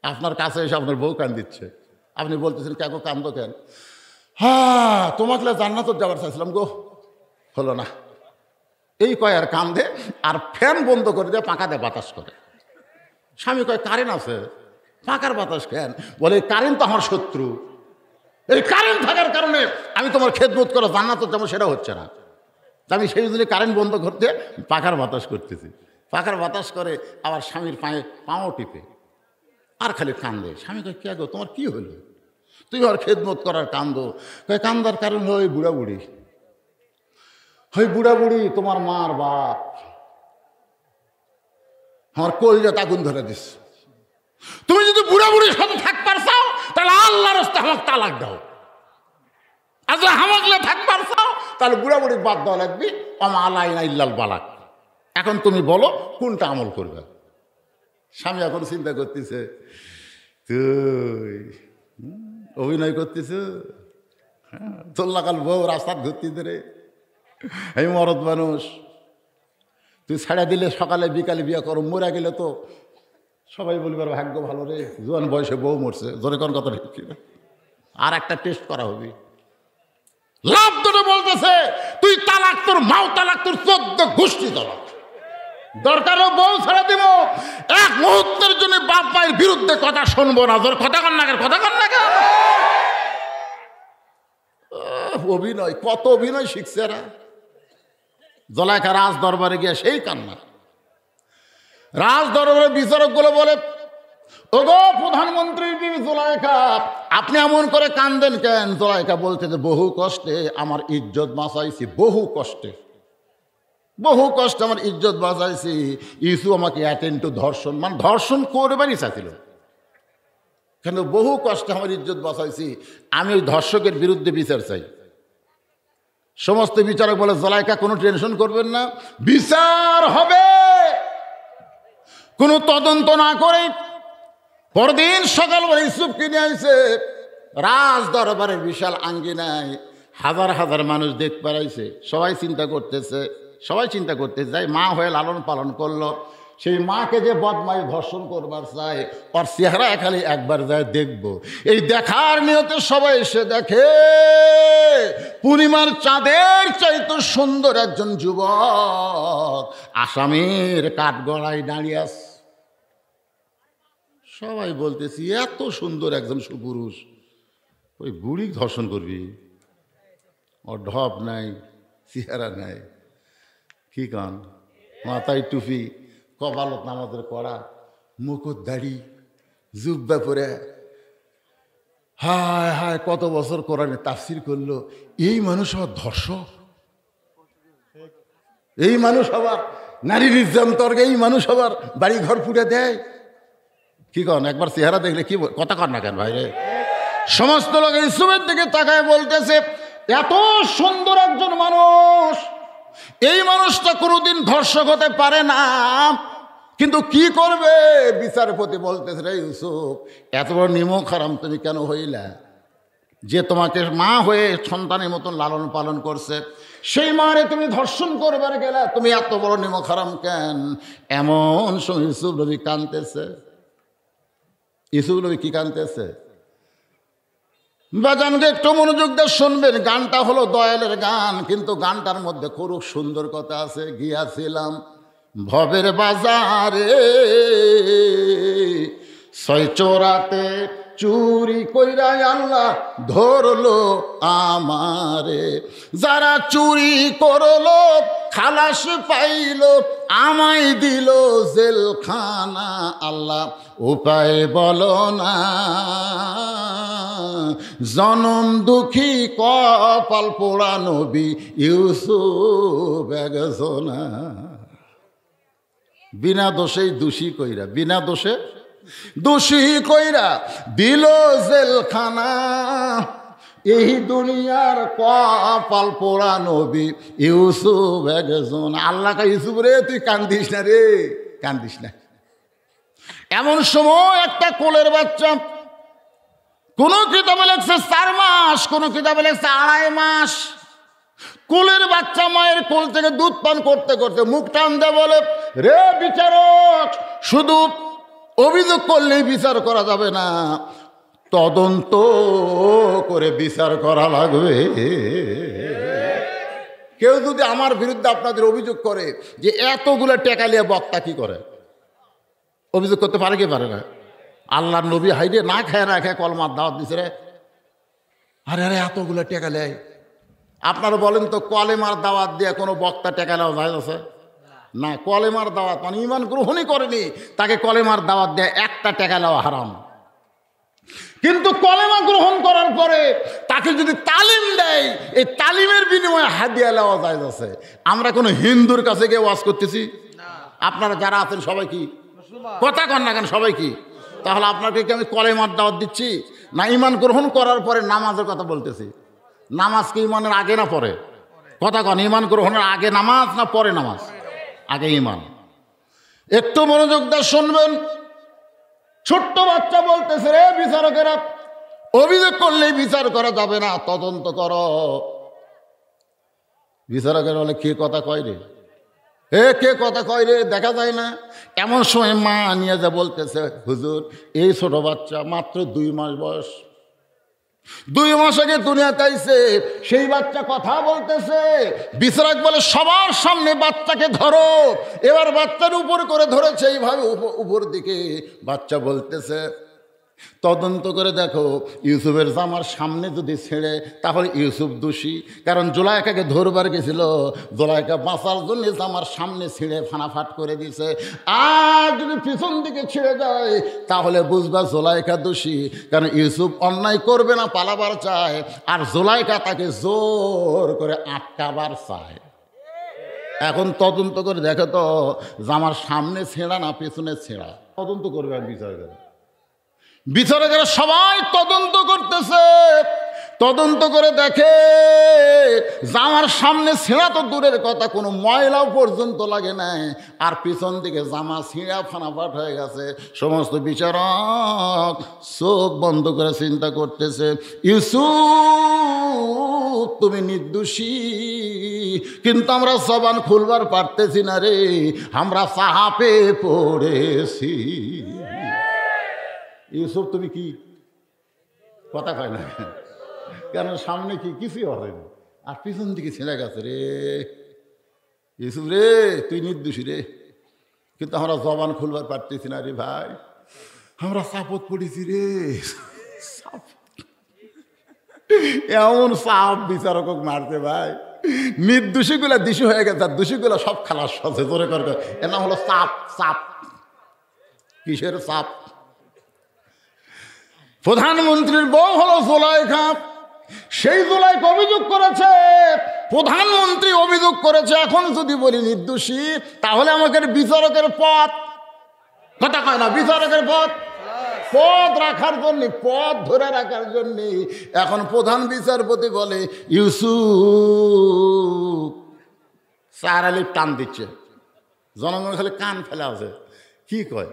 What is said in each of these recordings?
আপনার কাছে এসে আপনার বউ কান দিচ্ছে, আপনি বলতেছেন কেন কান্দো কেন? হ্যাঁ, তোমাকে জান্নাতে যাবার চাইছিলাম গো, হলো না। এই কয় আর কান্দে, আর ফ্যান বন্ধ করে দিয়ে পাখা দিয়ে বাতাস করে। স্বামী কয় কারেন্ট আছে, পাখার বাতাস কেন? বলে কারেন্ট তো আমার শত্রু, এই কারেন্ট থাকার কারণে আমি তোমার খেদমত করা জান্নাতে যাবো সেটা হচ্ছে না। আমি সেই জন্য কারেন্ট বন্ধ করতে পাখার বাতাস করতেছি। পাখার বাতাস করে আবার স্বামীর পায়ে পাও টিপে আর খালি কান্দে। স্বামী কয় কে গো, তোমার কি হলো? তুই আর খেদমত করার কান্দো? কয় কান্দার কারণ হলো ওই বুড়া বুড়ি, ওই বুড়া বুড়ি তোমার মার বাপ আমার কলিজাতে আগুন ধরে দিস। তুমি যদি বুড়া বুড়ির সাথে থাকবার চাও তাহলে আল্লাহর রাস্তায় আমাকে তালাক দাও, আর যদি হামাকলে থাকবার চাও তাহলে বুড়া বুড়ির বাদ দেওয়া লাগবে। আমা আলাইনা ইল্লাল বালাক। এখন তুমি বলো কোনটা আমল করবে? স্বামী এখন চিন্তা করতেছে, তুই অভিনয় করতেছ, চল্লাকাল বউ রাস্তার ঘুরতে রে, এই মরদ মানুষ, তুই ছেড়ে দিলে সকালে বিকালে বিয়ে করো, মরে গেলে তো সবাই বলবে ভাগ্য ভালো রে, জোয়ান বয়সে বউ মরছে, জোরে কোন কথা ঠিক। আর একটা টেস্ট করা হবে। লাভ ধরে বলতেছে তুই তালাক, তোর মাও তালাক, তোর 14 গোষ্ঠী তালাক, দরকারও বউ ছেড়ে দিব, এক মুহূর্তের জন্য বাপ মায়ের বিরুদ্ধে কথা শুনবো না। তোর কথা কন না কেন, কথা কন না কেন? অভিনয়, কত অভিনয় শিখছে এরা। জলাইখা রাজ দরবারে গিয়ে সেই কান্না। রাজ দরবারের বিচারক গুলো বলে, ওগো প্রধানমন্ত্রীর বিবি জুলাইখা, আপনি এমন করে কান্দেন কেন? জুলাইখা বলছে যে বহু কষ্টে আমার ইজ্জত বাঁচাইছি, বহু কষ্টে, বহু কষ্টে আমার ইজ্জত বাঁচাইছি। ইসু আমাকে অ্যাটেন্ড টু ধর্ষণ, মানে ধর্ষণ করবারই চাইছিল, কিন্তু বহু কষ্টে আমার ইজ্জত বাঁচাইছি, আমি ওই ধর্ষকের বিরুদ্ধে বিচার চাই। সমস্ত বিচারক বলে, জুলাইখা কোনো টেনশন করবেন না, বিচার হবে। কোনো তদন্ত না করে পরদিন সকালবেলা ইউসুফকে নিয়ে আইছে রাজ দরবারের বিশাল আঙ্গিনায়, হাজার হাজার মানুষ দেখতে পারাইছে। সবাই চিন্তা করতেছে যাই মা হয়ে লালন পালন করলো, সেই মাকে যে বদমাই ধর্ষণ করবার চায়, ওর চেহারা খালি একবার যায় দেখব। এই দেখার নিয়তে সবাই এসে দেখে পূর্ণিমার চাঁদের চাইতে সুন্দর একজন যুবক আসামির কাঠগড়ায় দাঁড়িয়ে আছে। সবাই বলতেছি এত সুন্দর একজন সুপুরুষ, ওই বুড়ি ধর্ষণ করবি? ওর ঢপ নাই, চেহারা নাই, কি কান, মাথায় টুপি, কপালত নামাজের করা, মুকুট দাড়ি, জুব্বা পরে, হায় হায় কত বছর কোরআনে তাফসির করলো। এই মানুষ আবার ধর্ষক, এই মানুষ আবার নারী নির্যাতন তর্কে, এই মানুষ আবার বাড়ি ঘর পুড়ে দেয়। কি কন, একবার চেহারা দেখলে কি কথা কন না কেন ভাই রে? সমস্ত লোক ইউসুফের দিকে তাকায় বলতেছে এত সুন্দর একজন মানুষ, এই মানুষটা কোনোদিন ধর্ষক হতে পারে না, কিন্তু কি করবে? বিচারপতি বলতেছে, রে ইউসুফ, এত বড় নিমক হারাম তুমি কেন হইলা? যে তোমাকে মা হয়ে সন্তানের মতন লালন পালন করছে, সেই মারে তুমি ধর্ষণ করবার গেলা, তুমি এত বড় নিমক হারাম কেন? এমন সময় ইউসুফ নবী কাঁদতেছে। ইউসুফ নবী কি কাঁদতেছে? বাজানকে একটু মনোযোগ দিয়ে শুনবেন। গানটা হলো দয়ালের গান, কিন্তু গানটার মধ্যে খুব সুন্দর কথা আছে। গিয়াছিলাম ভবের বাজারে, ছয় চোরাতে চুরি কইরা আল্লাহ ধরলো আমারে। যারা চুরি করলো খালাস পাইল, আমায় দিল জেলখানা। আল্লাহ উপায় বলো না, জনম দুঃখী কপাল পোড়া নবী ইউসুফ একজনা। বিনা দোষেই দোষী কইরা, বিনা দোষে দোষী কইরা দিল জেলখানা। এই দুনিয়ার কপাল পোড়া নবী ইউসুফ একজন। আল্লাহ কা ইউসুফ রে, তুই কান্দিস না রে, কান্দিস না। এমন সময় একটা কোলের বাচ্চা, কোন কিতাবে লেখছে 4 মাস, কোন কিতাবে লেখছে 2.5 মাস, কোলের বাচ্চা মায়ের কোল থেকে দুধ পান করতে করতে মুখ টান দিয়ে বলে, রে বিচারক, শুধু অভিযোগ করলেই বিচার করা যাবে না, তদন্ত করে বিচার করা লাগবে। কেউ যদি আমার বিরুদ্ধে আপনাদের অভিযোগ করে যে এতগুলো টেকা নিয়ে বক্তা কি করে, অভিযোগ করতে পারে কি পারে না? আল্লাহর নবী হাইরে না খায় না খায় কলমার দাওয়াত দিছে রে, আরে আরে এতগুলো টেকা নেয়। আপনারা বলেন তো কলেমার দাওয়াত দিয়ে কোনো বক্তা টেকা নেওয়া যায় আছে না? কলেমার দাওয়াত মানে ঈমান গ্রহণই করেনি, তাকে কলেমার দাওয়াত দেয় একটা টেকা নেওয়া হারাম। কিন্তু কলেমা গ্রহণ করার পরে তাকে যদি তালিম দেয়, এই তালিমের বিনিময়ে হাদিয়া নেওয়া যায় আছে। আমরা কোনো হিন্দুর কাছে গিয়ে ওয়াজ করতেছি? আপনারা যারা আছেন সবাই কি কথা কন না কেন? সবাই কি? তাহলে আপনাকে কি আমি কলেমার দাওয়াত দিচ্ছি না ঈমান গ্রহণ করার পরে নামাজের কথা বলতেছি? নামাজ কি ঈমানের আগে না পরে? কথা কন, ঈমান গ্রহণের আগে নামাজ না পরে নামাজ? আগে ঈমান। একটু মনোযোগ দিয়ে শুনবেন। ছোট্ট বাচ্চা বলতেছে, রে বিচারকেরা, অভিযোগ করলেই বিচার করা যাবে না, তদন্ত করো। বিচারকের বলে কে কথা কয় রে? কে কথা কয় রে? দেখা যায় না? এমন সময় মা নিয়ে যা বলতেছে, হুজুর এই ছোট বাচ্চা মাত্র 2 মাস বয়স, 2 মাস আগে দুনিয়াতে আইছে, সেই বাচ্চা কথা বলতেছে। বিচারক বলে সবার সামনে বাচ্চাকে ধরো। এবার বাচ্চার উপর করে ধরেছে, এইভাবে উপর দিকে বাচ্চা বলতেছে, তদন্ত করে দেখো ইউসুফের জামার সামনে যদি ছেড়ে তাহলে ইউসুফ দোষী, কারণ জুলাইখাকে ধরবার গেছিল, জুলাইখা বাঁচার জন্য জামার সামনে ছিঁড়ে ফানাফাট করে দিছে। আর যদি পিছন দিকে ছিঁড়ে যায় তাহলে বুঝবা জুলাইখা দোষী, কারণ ইউসুফ অন্যায় করবে না, পালাবার চায়, আর জুলাইখা তাকে জোর করে আটকাবার চায়। এখন তদন্ত করে দেখো তো জামার সামনে ছেঁড়া না পেছনে ছেঁড়া, তদন্ত করবে আর বিচারকেরা। বিচারকেরা সবাই তদন্ত করতেছে। তদন্ত করে দেখে জামার সামনে ছেঁড়া তো দূরের কথা, কোনো ময়লাও পর্যন্ত লাগে নাই, আর পিছন দিকে জামা ছিঁড়া ফানাফাট হয়ে গেছে। সমস্ত বিচারক চোখ বন্ধ করে চিন্তা করতেছে, ইউসুফ তুমি নির্দোষী, কিন্তু আমরা জবান খুলবার পারতেছি না রে, আমরা চাপে পড়েছি। ইউসুফ তুমি কি কথা কয় না কেন? সামনে কি কিছুই হবে না, আর পিছন দিকে ছেড়ে গেছে রে। ইউসুফ রে তুই নির্দোষী রে, কিন্তু আমরা জবান খুলবার পারতেছি না রে ভাই, আমরা চাপত পড়েছি রে। এমন চাপ বিচারক মারতে ভাই, নির্দোষীগুলা দোষী হয়ে গেছে, আর দোষীগুলা সব খালাস হচ্ছে জোরে করে। এর নাম হলো চাপ। চাপ কিসের চাপ? প্রধানমন্ত্রীর বউ হলো জুলাইখা, সেই জুলাইখা অভিযোগ করেছে, প্রধানমন্ত্রী অভিযোগ করেছে। এখন যদি বলি নির্দোষী, তাহলে আমাকে বিচারকের পদ, কথা কয় না, বিচারকের পদ রাখার জন্য, পদ ধরে রাখার জন্য এখন প্রধান বিচারপতি বলে ইউসুফ। স্যার আলী টান দিচ্ছে, জনগণ খালি কান ফেলা আছে, কি কয়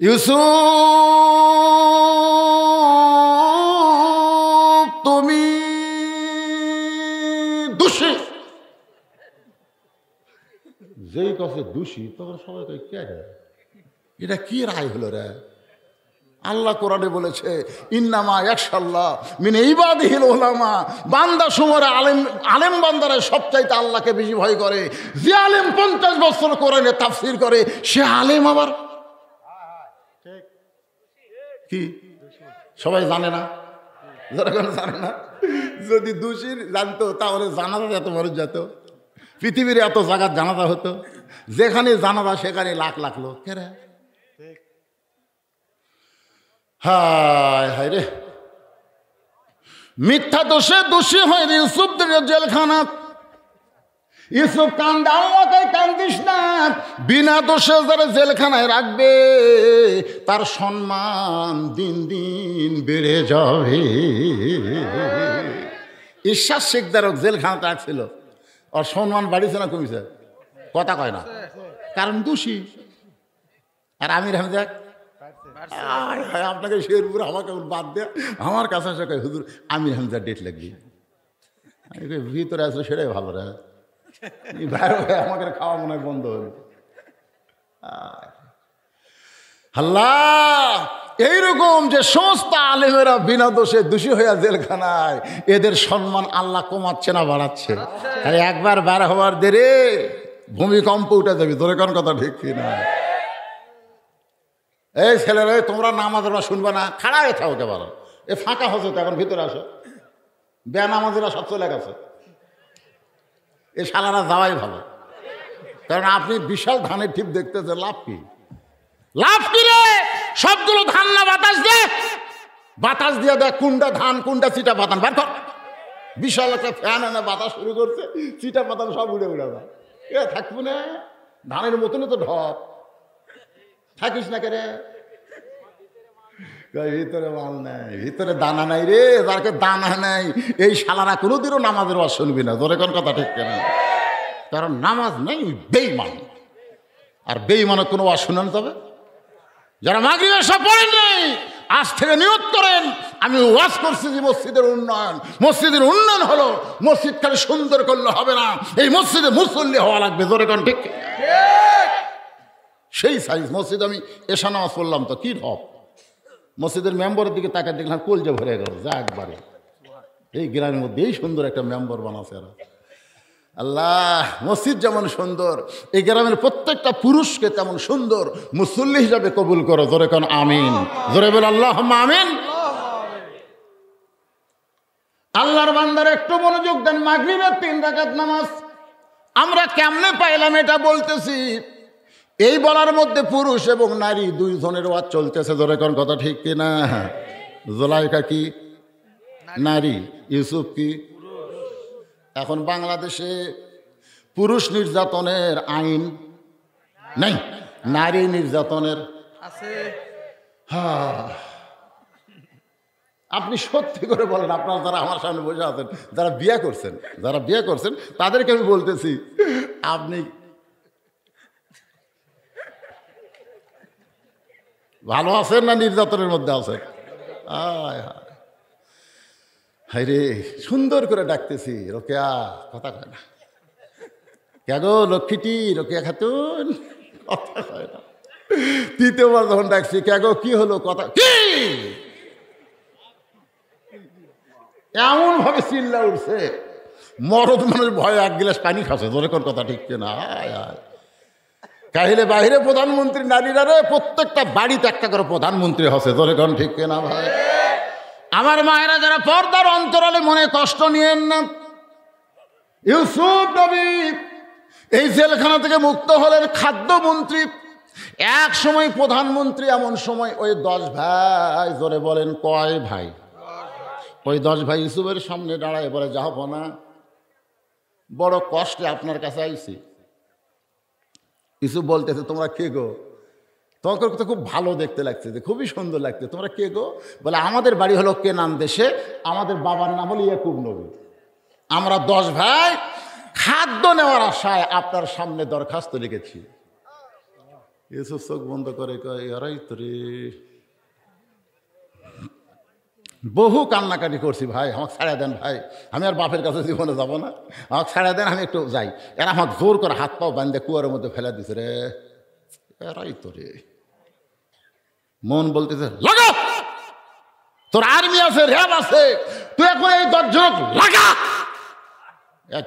ইউসুফ তুমি দোষী। যেই কাছে দোষী তখন সবাই কয় কে রে, এটা কি রায় হলো রে? আল্লাহ কোরআনে বলেছে ইন্নামা ইয়াখশাল্লাহ মিন ইবাদিহিল উলামা, বান্দা সুমরা আলেম বান্দারা সবচাইতে আল্লাহকে বেশি ভয় করে। যে আলেম 50 বছর কোরআনে তাফসীর করে সে আলেম আবার কি সবাই জানে না? জানে না? যদি দোষীর জানতো তাহলে জানাজা এত মানুষ যেত, পৃথিবীর এত জায়গার জানাজা হতো, যেখানে জানাজা সেখানে লাখ লাখ লোক। কেরা হায় হায় রে, মিথ্যা দোষে দোষী হয় ইউসুফ জেলখানা। ইউসুফ কান্দে, আল্লাহকে কান্দিস না, বিনা দোষে যারা জেলখানায় রাখবে তার সম্মান দিন দিন বেড়ে যাবে। ঈশ্বর শেখদারক জেলখানাতে রাখছিল, আর সম্মান বাড়িছে না কমিছে? কথা কয় না, কারণ দোষী। আর আমির হামজা আপনাকে শেরপুর আমাকে বাদ দেয়, আমার কাছে আসে কয় হুজুর আমির হামজার ডেট লাগবে। ভিতরে আসলে সেটাই ভালো রে, বাইরে আমাকে খাওয়া মনে হয় বন্ধ হল। আল্লাহ, এইরকম যে সমস্ত আলেমেরা বিনা দোষে দোষী হইয়া জেলখানায়, এদের সম্মান আল্লাহ কমাচ্ছে না বাড়াচ্ছে? আরে একবার বার হওয়ার দেরে ভূমিকম্প উঠে যাবে। ধরে কোন কথা ঠিক কিনা? এই ছেলেরা, তোমরা নামাজেরা শুনবে না, খাড়া হয়ে থাকো কেবল। এ ফাঁকা হচ্ছে তো, এখন ভিতরে আসো। বেনামাজিরা সব চলে গেছে, এ শালারা যাওয়াই ভালো। কারণ আপনি বিশাল ধানের ঠিপ দেখতেছে, লাভ কি? লাভ কি রে? সবগুলো ধান না বাতাস দে, বাতাস দিয়ে দেখ কোনটা ধান কোনটা চিটা পাতান বার কর। বিশাল একটা ফ্যান এনে বাতাস শুরু করছে, চিটা পাতান সব উড়ে উড়ে যায়। এ থাকবো না, ধানের মতনই তো ঢপ। থাকিস না কে রে? ভিতরে মাল নাই, ভিতরে দানা নাই রে। যারকে দানা নাই এই শালারা কোনোদিনও নামাজের ওয়াজ শুনবি না। ধরে কোন কথা ঠিক কেনা? কারণ নামাজ নেই, বেঈমান। আর বেঈমানের কোনো ওয়াজ শুনানো যাবে? যারা মাগরিবের সব পড়েন নেই, আজ থেকে নিয়ত করেন, আমি ওয়াজ করছি যে মসজিদের উন্নয়ন। মসজিদের উন্নয়ন হলো, মসজিদ খালি সুন্দর করলে হবে না, এই মসজিদে মুসল্লি হওয়া লাগবে। ধরে কোন ঠিক? সেই সাইজ মসজিদ। আমি এশা নামাজ পড়লাম তো কি ঢপ, মসজিদের মেম্বরের দিকে তাকে দেখলাম কলজে ভরে গেল। যা একবারে এই গ্রামের মধ্যে এই সুন্দর একটা মেম্বর বানাচ্ছে এরা। আল্লাহ, মসজিদ যেমন সুন্দর, এই গ্রামের প্রত্যেকটা পুরুষকে তেমন সুন্দর মুসল্লি হিসাবে কবুল করো। জোরে কোন আমিন, জোরে বল আল্লাহুম্মা আমিন। আল্লাহর বান্দারা একটু মনোযোগ দেন। মাগরিবের 3 রাকাত নামাজ আমরা কেমনে পাইলাম এটা বলতেছি। এই বলার মধ্যে পুরুষ এবং নারী দুইজনের ওয়াজ চলতেছে। জোরে কোন কথা ঠিক কিনা? জুলাইখা কি নারী, ইউসুফ কি? এখন বাংলাদেশে পুরুষ নির্যাতনের আইন নেই, নারী নির্যাতনের আছে। আপনি সত্যি করে বলেন, আপনারা যারা আমার সামনে বসে আছেন, যারা বিয়ে করছেন তাদেরকে আমি বলতেছি, আপনি ভালো আছেন না নির্যাতনের মধ্যে আছেন? হাই রে, সুন্দর করে ডাকতেছি, রোকেয়া কথা কয় না। কে গো লক্ষ্মীটি, রোকেয়া খাতুন, কথা কয় না। 3য়বার যখন ডাকছি, কে গো কি হলো, কথা কি? এমন ভাবে চিল্লা উঠছে, মরদ মানুষ ভয়ে 1 গ্লাস পানি খাচ্ছে। ধরে কোন কথা ঠিক কিনা? কাহিলে বাহিরে প্রধানমন্ত্রী নারীরা রে, প্রত্যেকটা বাড়িতে একটা করে প্রধানমন্ত্রী হচ্ছে। ধরে কোন ঠিক কিনা ভাই? আমার মায়েরা যারা পর্দার অন্তরালে মনে কষ্ট নিয়েন না, ইউসুফ নবী এই জেলখানা থেকে মুক্ত হলেন খাদ্যমন্ত্রী, এক সময় প্রধানমন্ত্রী। এমন সময় ওই 10 ভাই, জোরে বলেন কয় ভাই? ওই 10 ভাই ইউসুফের সামনে দাঁড়ায় বলে, জাহাপনা বড় কষ্টে আপনার কাছে আইছি। ইউসুফ বলতেছে, তোমরা কে গো? তোমাকে তো খুব ভালো দেখতে লাগছে, খুবই সুন্দর লাগছে, তোমরা কে গো? বলে, আমাদের বাড়ি হলো কেনান দেশে, আমাদের বাবার নাম হলো ইয়াকুব নবী। আমরা 10 ভাই খাদ্য নেওয়ার আশায় আপনার সামনে দরখাস্ত লিখেছি। ইউসুফ চোখ বন্ধ করে কয়, এরাই তো রে, বহু কান্নাকাটি করছি ভাই, আমাকে ছাড়া দেন ভাই, আমি আর বাপের কাছে জীবনে যাব না, আমাকে ছাড়া দেন, আমি একটু যাই। এরা আমাকে জোর করে হাত পাও বান্ধে কুয়ারের মধ্যে ফেলে দিছে রে। এরাই তো রে। মন বলতেছে, লাগা, তোর আর্মি আছে, র্যাব আছে, তুই এখন এই 10 জন লাগা।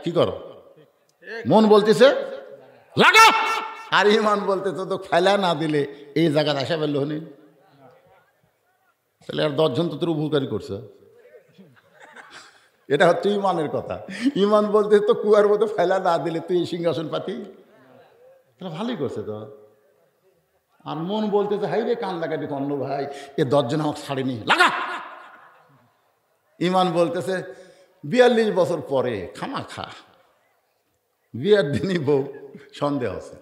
কি করো? মন বলতেছে লাগা, আর ইমান বলতেছে তো ফেলা না দিলে এই জায়গায় আসা পেল নি। তাহলে আর 10 জন তো তোর উপকারী করছে। এটা হচ্ছে ইমানের কথা। ইমান বলতে তো কুয়ার মতো ফেলা না দিলে তুই এই সিংহাসন পাতি, তাহলে ভালোই করছে তো। আর মন বলতেছে, হাই রে কান লাগাটি অন্য ভাই, এ 10 জন আমাকে ছাড়েনি, লাগা। ইমান বলতেছে 42 বছর পরে খামা খা, বিয়ের দিনই বউ সন্দেহ আছে,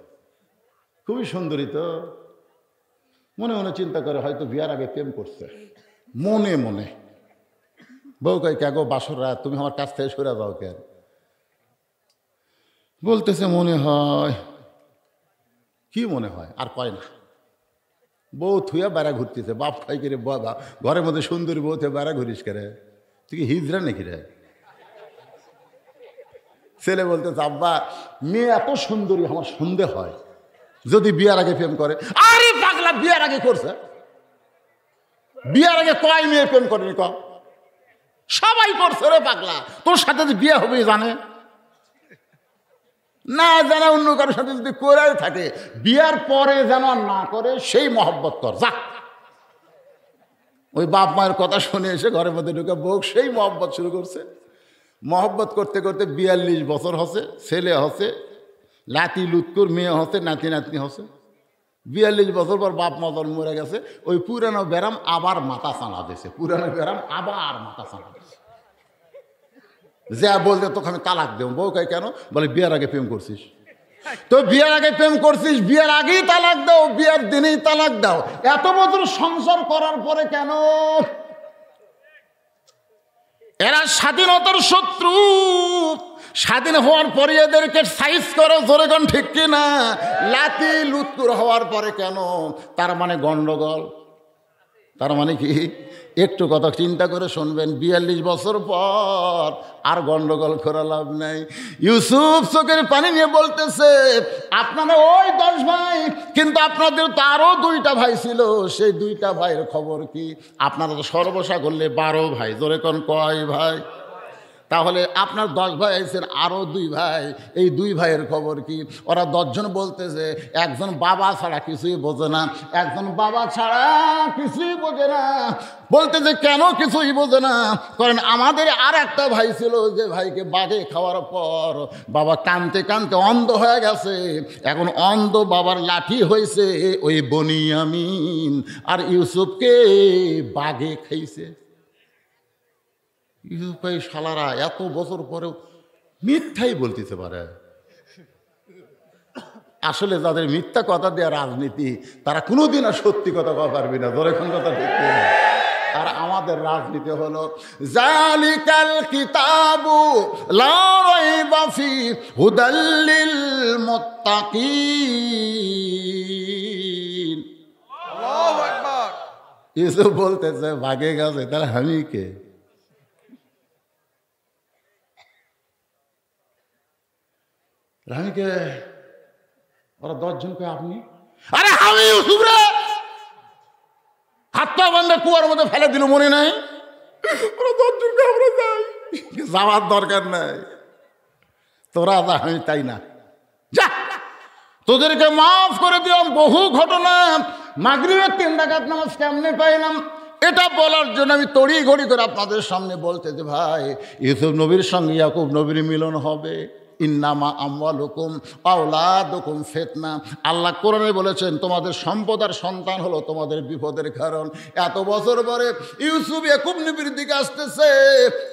খুবই সুন্দরী তো। মনে মনে চিন্তা করে হয়তো বিয়ার আগে প্রেম করছে, মনে মনে। বউ কয়, কে গো বাসর রাত, তুমি আমার কাছ থেকে সরে যাও কেন? বলতেছে, মনে হয়। কি মনে হয়? আর কয় না। বউ থুয়া বেড়া ঘুরতেছে, বাপ খাই করে ঘরের মধ্যে সুন্দরী বউ থুয়ে বেড়া ঘুরিস করে, তুই কি হিজড়া নাকি রে? ছেলে বলতেছে, আব্বা মেয়ে এত সুন্দরী আমার সন্দেহ হয়, যদি বিয়ার আগে প্রেম করে। আরে পাগলা, বিয়ার আগে করছে? বিয়ার আগে কয় মেয়ে প্রেম করেনি? সবাই করছে রে পাগলা। তোর সাথে যে বিয়ে হবে জানে না, জানা অন্য কারোর সাথে যদি করে থাকে, বিয়ার পরে যেন না করে সেই মহব্বত কর যা। ওই বাপ মায়ের কথা শুনে এসে ঘরের মধ্যে ঢুকে বউ সেই মহব্বত শুরু করছে। মহব্বত করতে করতে 42 বছর হসে, ছেলে হসে, লাতি লুৎকুর মেয়ে হসে, নাতি নাতনি হসে। 42 বছর পর বাপ মা মরে গেছে। ওই পুরানো ব্যারাম আবার মাথা চানা দিয়েছে, পুরানো ব্যারাম আবার মাথা চানা দিয়েছে। যা বলতে তোকে আমি তালাক দেব। বউ কয় কেন? বলে বিয়ার আগে প্রেম করছিস। তো বিয়ার আগে প্রেম করছিস, বিয়ার আগেই তালাক দাও, বিয়ার দিনেই তালাক দাও। এত বছর সংসার করার পরে কেন? এরা স্বাধীনতার শত্রু। স্বাধীন হওয়ার পরে এদেরকে সাইজ করো, জোরে গান ঠিক কিনা? লাতি লুৎকুর হওয়ার পরে কেন? তার মানে গন্ডগোল। তার মানে কি? একটু কথা চিন্তা করে শুনবেন। 42 বছর পর আর গন্ডগোল করে লাভ নাই। ইউসুফ চোখের পানি নিয়ে বলতেছে, আপনারা ওই 10 ভাই, কিন্তু আপনাদের তো আরও 2টা ভাই ছিল। সেই 2টা ভাইয়ের খবর কি? আপনারা তো সর্বসাগরলে 12 ভাই। জোরে কোন কয় ভাই? তাহলে আপনার 10 ভাই আছেন, আরও 2 ভাই। এই 2 ভাইয়ের খবর কি? ওরা 10 জন বলতেছে একজন বাবা ছাড়া কিছুই বোঝে না, একজন বাবা ছাড়া কিছুই বোঝে না। বলতেছে কেন কিছুই বোঝে না? কারণ আমাদের আর একটা ভাই ছিল, যে ভাইকে বাঘে খাওয়ার পর বাবা কাঁদতে কাঁদতে অন্ধ হয়ে গেছে। এখন অন্ধ বাবার লাঠি হয়েছে ওই বনিয়ামিন, আর ইউসুফকে বাঘে খাইছে। ইউসুফ ভাই শালারা এত বছর পরেও মিথ্যাই বলতেতে পারে। আসলে যাদের মিথ্যা কথা দেওয়া রাজনীতি, তারা কোনোদিন আর সত্যি কথা কওয়া পারবি না। ধরে কোন কথা দেখতে। আর আমাদের রাজনীতি হলো জালিকাল কিতাবু লা রাইবা ফি হুদাল লিল মুত্তাকিন। আল্লাহু আকবার। ইউসুফ বলতেছে ভাগে গেছে, তাহলে আমি কে? রানীকে ওরা 10 জনকে আপনি? আরে আমি ইউসুফ রে, হাত পা বান্ধে কুয়ার মধ্যে ফেলে দিল, মনে নাই? ওরা 10 জনকে আমরা যাই, যাওয়ার দরকার নাই। তোরা যা, আমি তাই না। যা, তোদেরকে মাফ করে দিলাম। বহু ঘটনা। মাগরিবের 3 রাকাত নামাজ কেমনে পাইলাম, এটা বলার জন্য আমি তড়ি ঘড়ি করে আপনাদের সামনে বলতে যে ভাই, ইউসুফ নবীর সঙ্গে ইয়াকুব নবীর মিলন হবে। ইন্নামা আমওয়ালুকুম আওলাদুকুম ফিতনা। আল্লাহ কোরআনে বলেছেন তোমাদের সম্পদ আর সন্তান হলো তোমাদের বিপদের কারণ। এত বছর পরে ইউসুফ ইয়াকুব নবীর দিকে আসতেছে।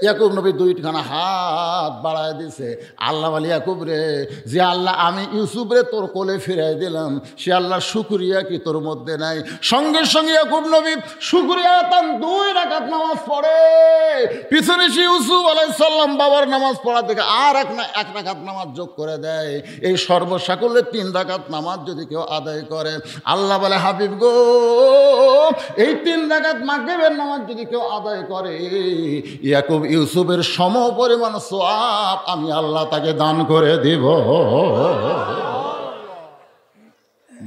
ইয়াকুব নবী 2খানা হাত বাড়ায় দিছে। আল্লাহ বলে ইয়াকুব রে, যে আল্লাহ আমি ইউসুফ রে তোর কোলে ফিরাই দিলাম, সে আল্লাহর শুকরিয়া কি তোর মধ্যে নাই? সঙ্গে সঙ্গে ইয়াকুব নবী শুকরিয়া তান 2 রাকাত নামাজ পড়ে। পিছনে সে ইউসুফ আলাইহিস সালাম বাবার নামাজ পড়া থেকে আর এক রাকাত নামাজ যোগ করে দেয়। এই সর্বসাকুল্যে 3 রাকাত নামাজ যদি কেউ আদায় করে, আল্লাহ বলে হাবিব গো, এই 3 রাকাত মাগরিবের নামাজ যদি কেউ আদায় করে, ইয়াকুব ইউসুফের সম পরিমাণ সওয়াব আমি আল্লাহ তাকে দান করে দিব।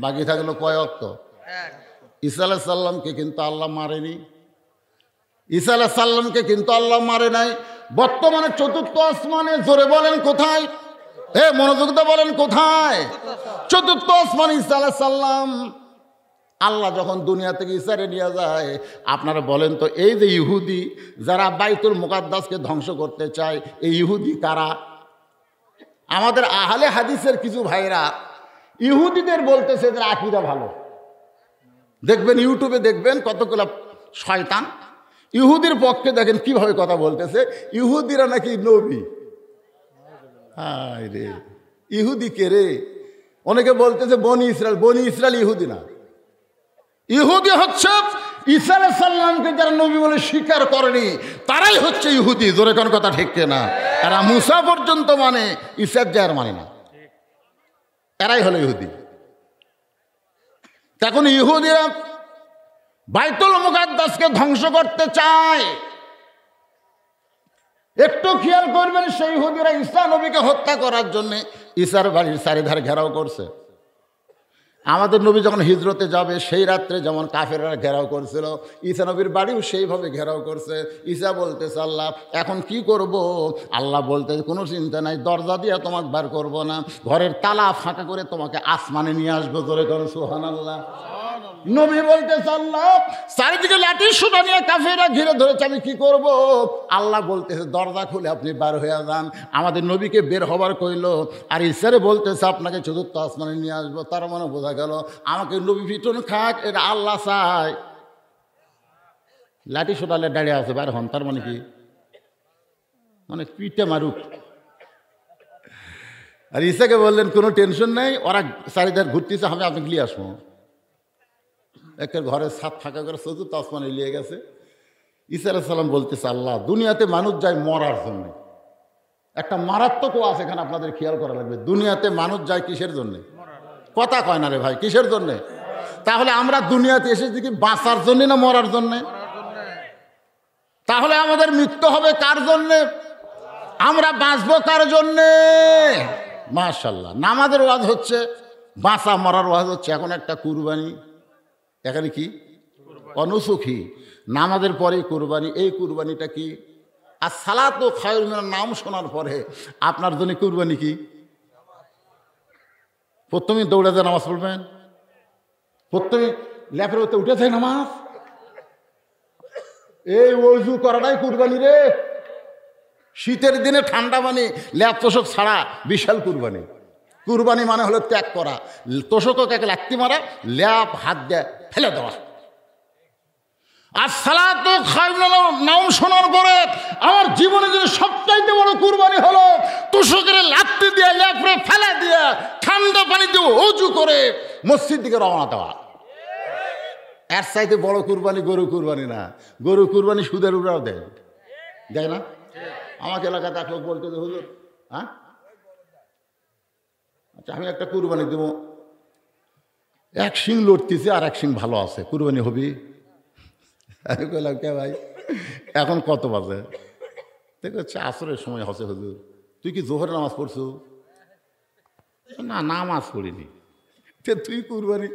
বাকি থাকলো কয় ওয়াক্ত? ঈসা আলাইহিস সালামকে কিন্তু আল্লাহ মারেনি। ঈসা আলাইহিস সালামকে কিন্তু আল্লাহ মারে নাই। বর্তমানে 4র্থ আসমানে। জোরে বলেন কোথায়? মনোযোগ দিয়ে বলেন কোথায়? 4র্থ আসমানে ঈসা আলাইহিস সালাম। আল্লাহ যখন দুনিয়া থেকে ঈসারে নিয়ে যায়, আপনারা বলেন তো, এই যে ইহুদি যারা বাইতুল মুকাদ্দাসকে ধ্বংস করতে চায়, এই ইহুদি কারা? আমাদের আহলে হাদিসের কিছু ভাইরা ইহুদিদের বলতেছে এদের আকীদা ভালো। দেখবেন ইউটিউবে দেখবেন কতগুলো শয়তান ইহুদির পক্ষে, দেখেন কিভাবে কথা বলতেছে। ইহুদিরা নাকি নবী। হায় রে, ইহুদি কে রে? অনেকে বলতেছে বনি ইসরায়েল। বনি ইসরায়েল ইহুদি না। ইহুদি হচ্ছে ঈসা আলাইহিস সালামকে যারা নবী বলে স্বীকার করেনি, তারাই হচ্ছে ইহুদি। জোরে কোন কথা ঠিক না? এরা মুসা পর্যন্ত মানে, ঈসা যার মানে না, এরাই হলো ইহুদি। তখন ইহুদিরা বাইতুল মুকাদ্দাসকে ধ্বংস করতে চায়। একটু খেয়াল করবেন, সেই ইহুদিরা ঈসা নবীকে হত্যা করার জন্য ঈসার বাড়ির চারিধার ঘেরাও করছে। আমাদের নবী যখন হিজরতে যাবে সেই রাত্রে যেমন কাফেররা ঘেরাও করছিল, ঈসা নবীর বাড়িও সেইভাবে ঘেরাও করছে। ঈসা বলতেছে আল্লাহ এখন কি করব? আল্লাহ বলতে কোনো চিন্তা নাই, দরজা দিয়ে তোমাকে বার করব না, ঘরের তালা ফাঁকা করে তোমাকে আসমানে নিয়ে আসবো। ধরে করো সুবহানাল্লাহ। নবী বলতেছে আল্লাহ চারিদিকে লাঠি সোটা নিয়ে কাফেররা ঘিরে ধরেছে, আমি কি করব? আল্লাহ বলতেছে দরজা খুলে আপনি বার হয়ে যান। আমাদের নবীকে বের হবার কইল, আর ঈশ্বরে বলতেছে আপনাকে চতুর্থ আসমানে নিয়ে আসবো। তার মানে বোঝা গেল আমাকে নবী পিটন খাক এটা আল্লাহ চায়। লাঠি সোটালে দাঁড়িয়ে আছে বার হন, তার মানে কি? মানে পিঠে মারুক। আর ঈসাকে বললেন কোনো টেনশন নেই, ওরা চারিদার ঘুরতেছে, আমি আপনাকে নিয়ে আসবো। একটা ঘরের ছাদ ফাঁকা করে চতুর্থ আসমানে নিয়ে গেছে। ঈসা আলাইহিস সালাম বলতেছে আল্লাহ দুনিয়াতে মানুষ যায় মরার জন্য, একটা মারাত্মক আছে এখানে আপনাদের খেয়াল করা লাগবে। দুনিয়াতে মানুষ যায় কিসের জন্যে? কথা কয় না রে ভাই, কিসের জন্যে? তাহলে আমরা দুনিয়াতে এসেছি কি বাঁচার জন্যে না মরার জন্যে? তাহলে আমাদের মৃত্যু হবে কার জন্যে? আমরা বাঁচবো কার জন্যে? মাশাআল্লাহ। নামাজের ওয়াজ হচ্ছে, বাঁচা মরার ওয়াজ হচ্ছে। এখন একটা কুরবানি, এখানে কি অনুসুখী, নামাজের পরে কুরবানি। এই কুরবানিটা কি? আর সালাতু খায়রুম মিনান নাম শোনার পরে আপনার জন্য কুরবানি কি? প্রথমে দৌড়ে যায় নামাজ পড়বেন, প্রথমে ল্যাপের ওতে উঠে যায় নামাজ। এই ওযু করাটাই কুরবানি রে। শীতের দিনে ঠান্ডা পানি ল্যাপ তোষক ছাড়া বিশাল কুরবানি। কুরবানি মানে হলো ত্যাগ করা, তোষককে এক লাত্তি মারা, ল্যাপ হাত দিয়ে ফেলে দেওয়া। আর সালাতু খায়রুম নাম শোনার পরে আমার জীবনে যে সবচাইতে বড় কুরবানি হলো তোষকের লাত্তি দিয়ে ল্যাপরে ফেলে দিয়ে ঠান্ডা পানি দিয়ে ওযু করে মসজিদ দিকে রওনা দেওয়া। এর চাইতে বড় কুরবানি গরু কুরবানি না। গরু কুরবানি সুদের উপরেও দেয়, দেয় না? আমাকে এলাকাতে এক লোক বলতে হুজুর, হ্যাঁ আচ্ছা আমি একটা কুরবানি দেবো, এক শিং লড়তেছে আর এক শিং ভালো আছে, কুরবানি হবি? আমি কইলাম কে ভাই এখন কত বাজে? দেখছে আসরের সময় হচ্ছে। হুজুর তুই কি জোহরের নামাজ পড়ছো? না নামাজ পড়িনি। তুই কুরবানি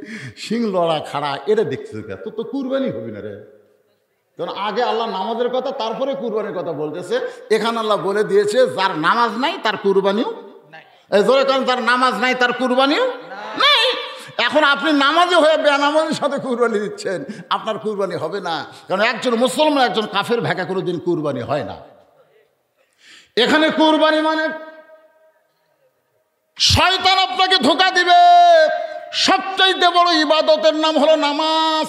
শিং লড়া খাড়া এটা দেখছিস, তোর তো কুরবানি হবি না রে। কারণ আগে আল্লাহ নামাজের কথা তারপরে কুরবানির কথা বলতেছে। এখানে আল্লাহ বলে দিয়েছে যার নামাজ নাই তার কুরবানিও নাই। জোরে কারণ যার নামাজ নাই তার কুরবানিও নাই। এখন আপনি নামাজি হয়ে বেনামাজির সাথে কুরবানি দিচ্ছেন, আপনার কুরবানি হবে না। কারণ একজন মুসলমান একজন কাফের ভেকা কোনোদিন কুরবানি হয় না। এখানে কুরবানি মানে শয়তান আপনাকে ধোঁকা দিবে। সবচাইতে বড় ইবাদতের নাম হলো নামাজ।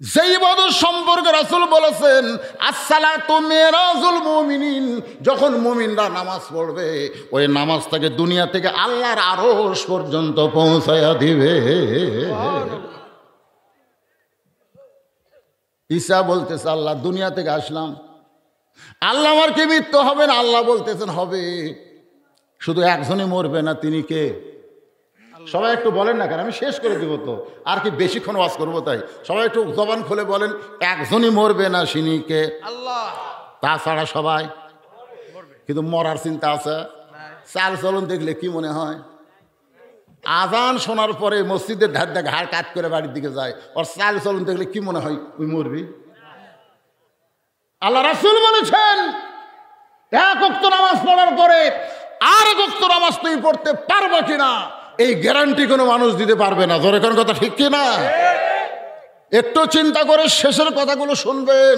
যে ইবাদত সম্পর্কে রাসূল বলেছেন আসসালাতু মিরাজুল মুমিনিন, যখন মুমিনরা নামাজ পড়বে ওই নামাজটাকে দুনিয়া থেকে আল্লাহর আরশ পর্যন্ত পৌঁছায়া দিবে। ঈসা বলতেছে আল্লাহ দুনিয়া থেকে আসলাম, আল্লাহ আমার কি মৃত্যু হবে না? আল্লাহ বলতেছেন হবে। শুধু একজনই মরবে না, তিনি কে? সবাই একটু বলেন না, কেন আমি শেষ করে দিব তো, আর কি বেশিক্ষণ ওয়াজ করবো তাই। সবাই একটু জবান খুলে বলেন একজনই মরবে না, তিনি কে? আল্লাহ। তাছাড়া সবাই কিন্তু মরার চিন্তা আছে। চাল চলন দেখলে কি মনে হয়? আজান শোনার পরে মসজিদের ধার দিয়ে ঘাড় কাত করে বাড়ির দিকে যায়, ওর চাল চলন দেখলে কি মনে হয় তুই মরবি? আল্লাহ রাসূল বলেছেন এক ওয়াক্ত নামাজ পড়ার পরে আর এক ওয়াক্ত নামাজ তুই পড়তে পারবে কিনা এই গ্যারান্টি কোনো মানুষ দিতে পারবে না। জোরে কোন কথা ঠিক কিনা? একটু চিন্তা করে শেষের কথাগুলো শুনবেন।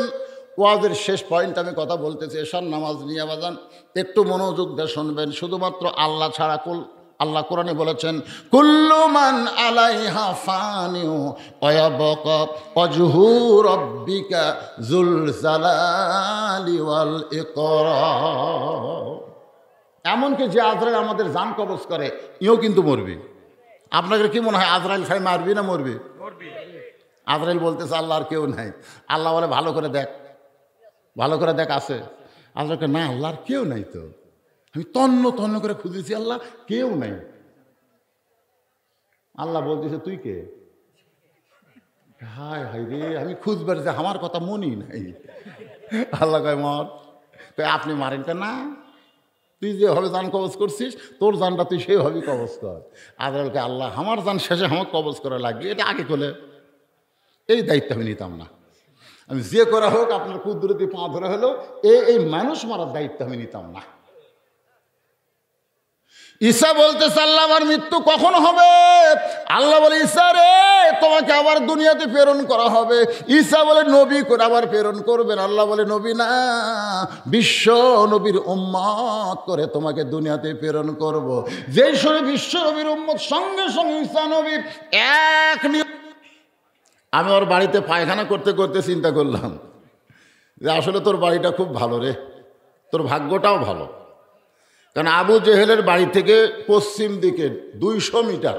ওয়াজের শেষ পয়েন্ট আমি কথা বলতেছি এশার নামাজ নিয়ে বাজান, একটু মনোযোগ দিয়ে শুনবেন। শুধুমাত্র আল্লাহ ছাড়া আল্লাহ কোরআনে বলেছেন কুল্লু মান আলাইহা ফানিউ ওয়া ইয়াবকা ওয়াজহু রাব্বিকা যুল জালালি ওয়াল ইকরাম। এমনকি যে আজরাইল আমাদের জান কবজ করে ইও কিন্তু মরবে। আপনাদের কি মনে হয় আজরাইল খাই মারবি না মরবি? আজরাইল বলতেছে আল্লাহ আর কেউ নাই। আল্লাহ বলে ভালো করে দেখ, ভালো করে দেখ আছে। আজরাইলকে না আল্লাহ আর কেউ নাই, তো আমি তন্ন তন্ন করে খুঁজেছি আল্লাহ কেউ নাই। আল্লাহ বলতেছে তুই কে? হায় হায় রে, আমি খুঁজবার যে আমার কথা মনই নাই। আল্লাহ কয় মর, আপনি মারেন কে? না তুই যেভাবে জান কবজ করছিস তোর জানটা তুই সেইভাবেই কবজ কর। আজরাইলকে আল্লাহ আমার জান শেষে আমার কবজ করা লাগবে, এটা আগে করলে এই দায়িত্ব আমি নিতাম না। আমি যে করা হোক আপনার কুদরতি পা ধরে হলো এই মানুষ মারার দায়িত্ব আমি নিতাম না। ঈসা বলতেছে আল্লাহ আমার মৃত্যু কখন হবে? আল্লাহ বলে ঈসা রে তোমাকে আবার দুনিয়াতে প্রেরণ করা হবে। ঈসা বলে নবী করে আবার প্রেরণ করবেন। আল্লাহ বলে নবী না, বিশ্ব নবীর উম্মত করে তোমাকে দুনিয়াতে প্রেরণ করব। যেই সময় বিশ্ব নবীর উম্মত সঙ্গে সঙ্গে ঈসা নবীর এক আমি ওর বাড়িতে পায়খানা করতে করতে চিন্তা করলাম যে আসলে তোর বাড়িটা খুব ভালো রে, তোর ভাগ্যটাও ভালো। কারণ আবু জেহেলের বাড়ি থেকে পশ্চিম দিকে 200 মিটার,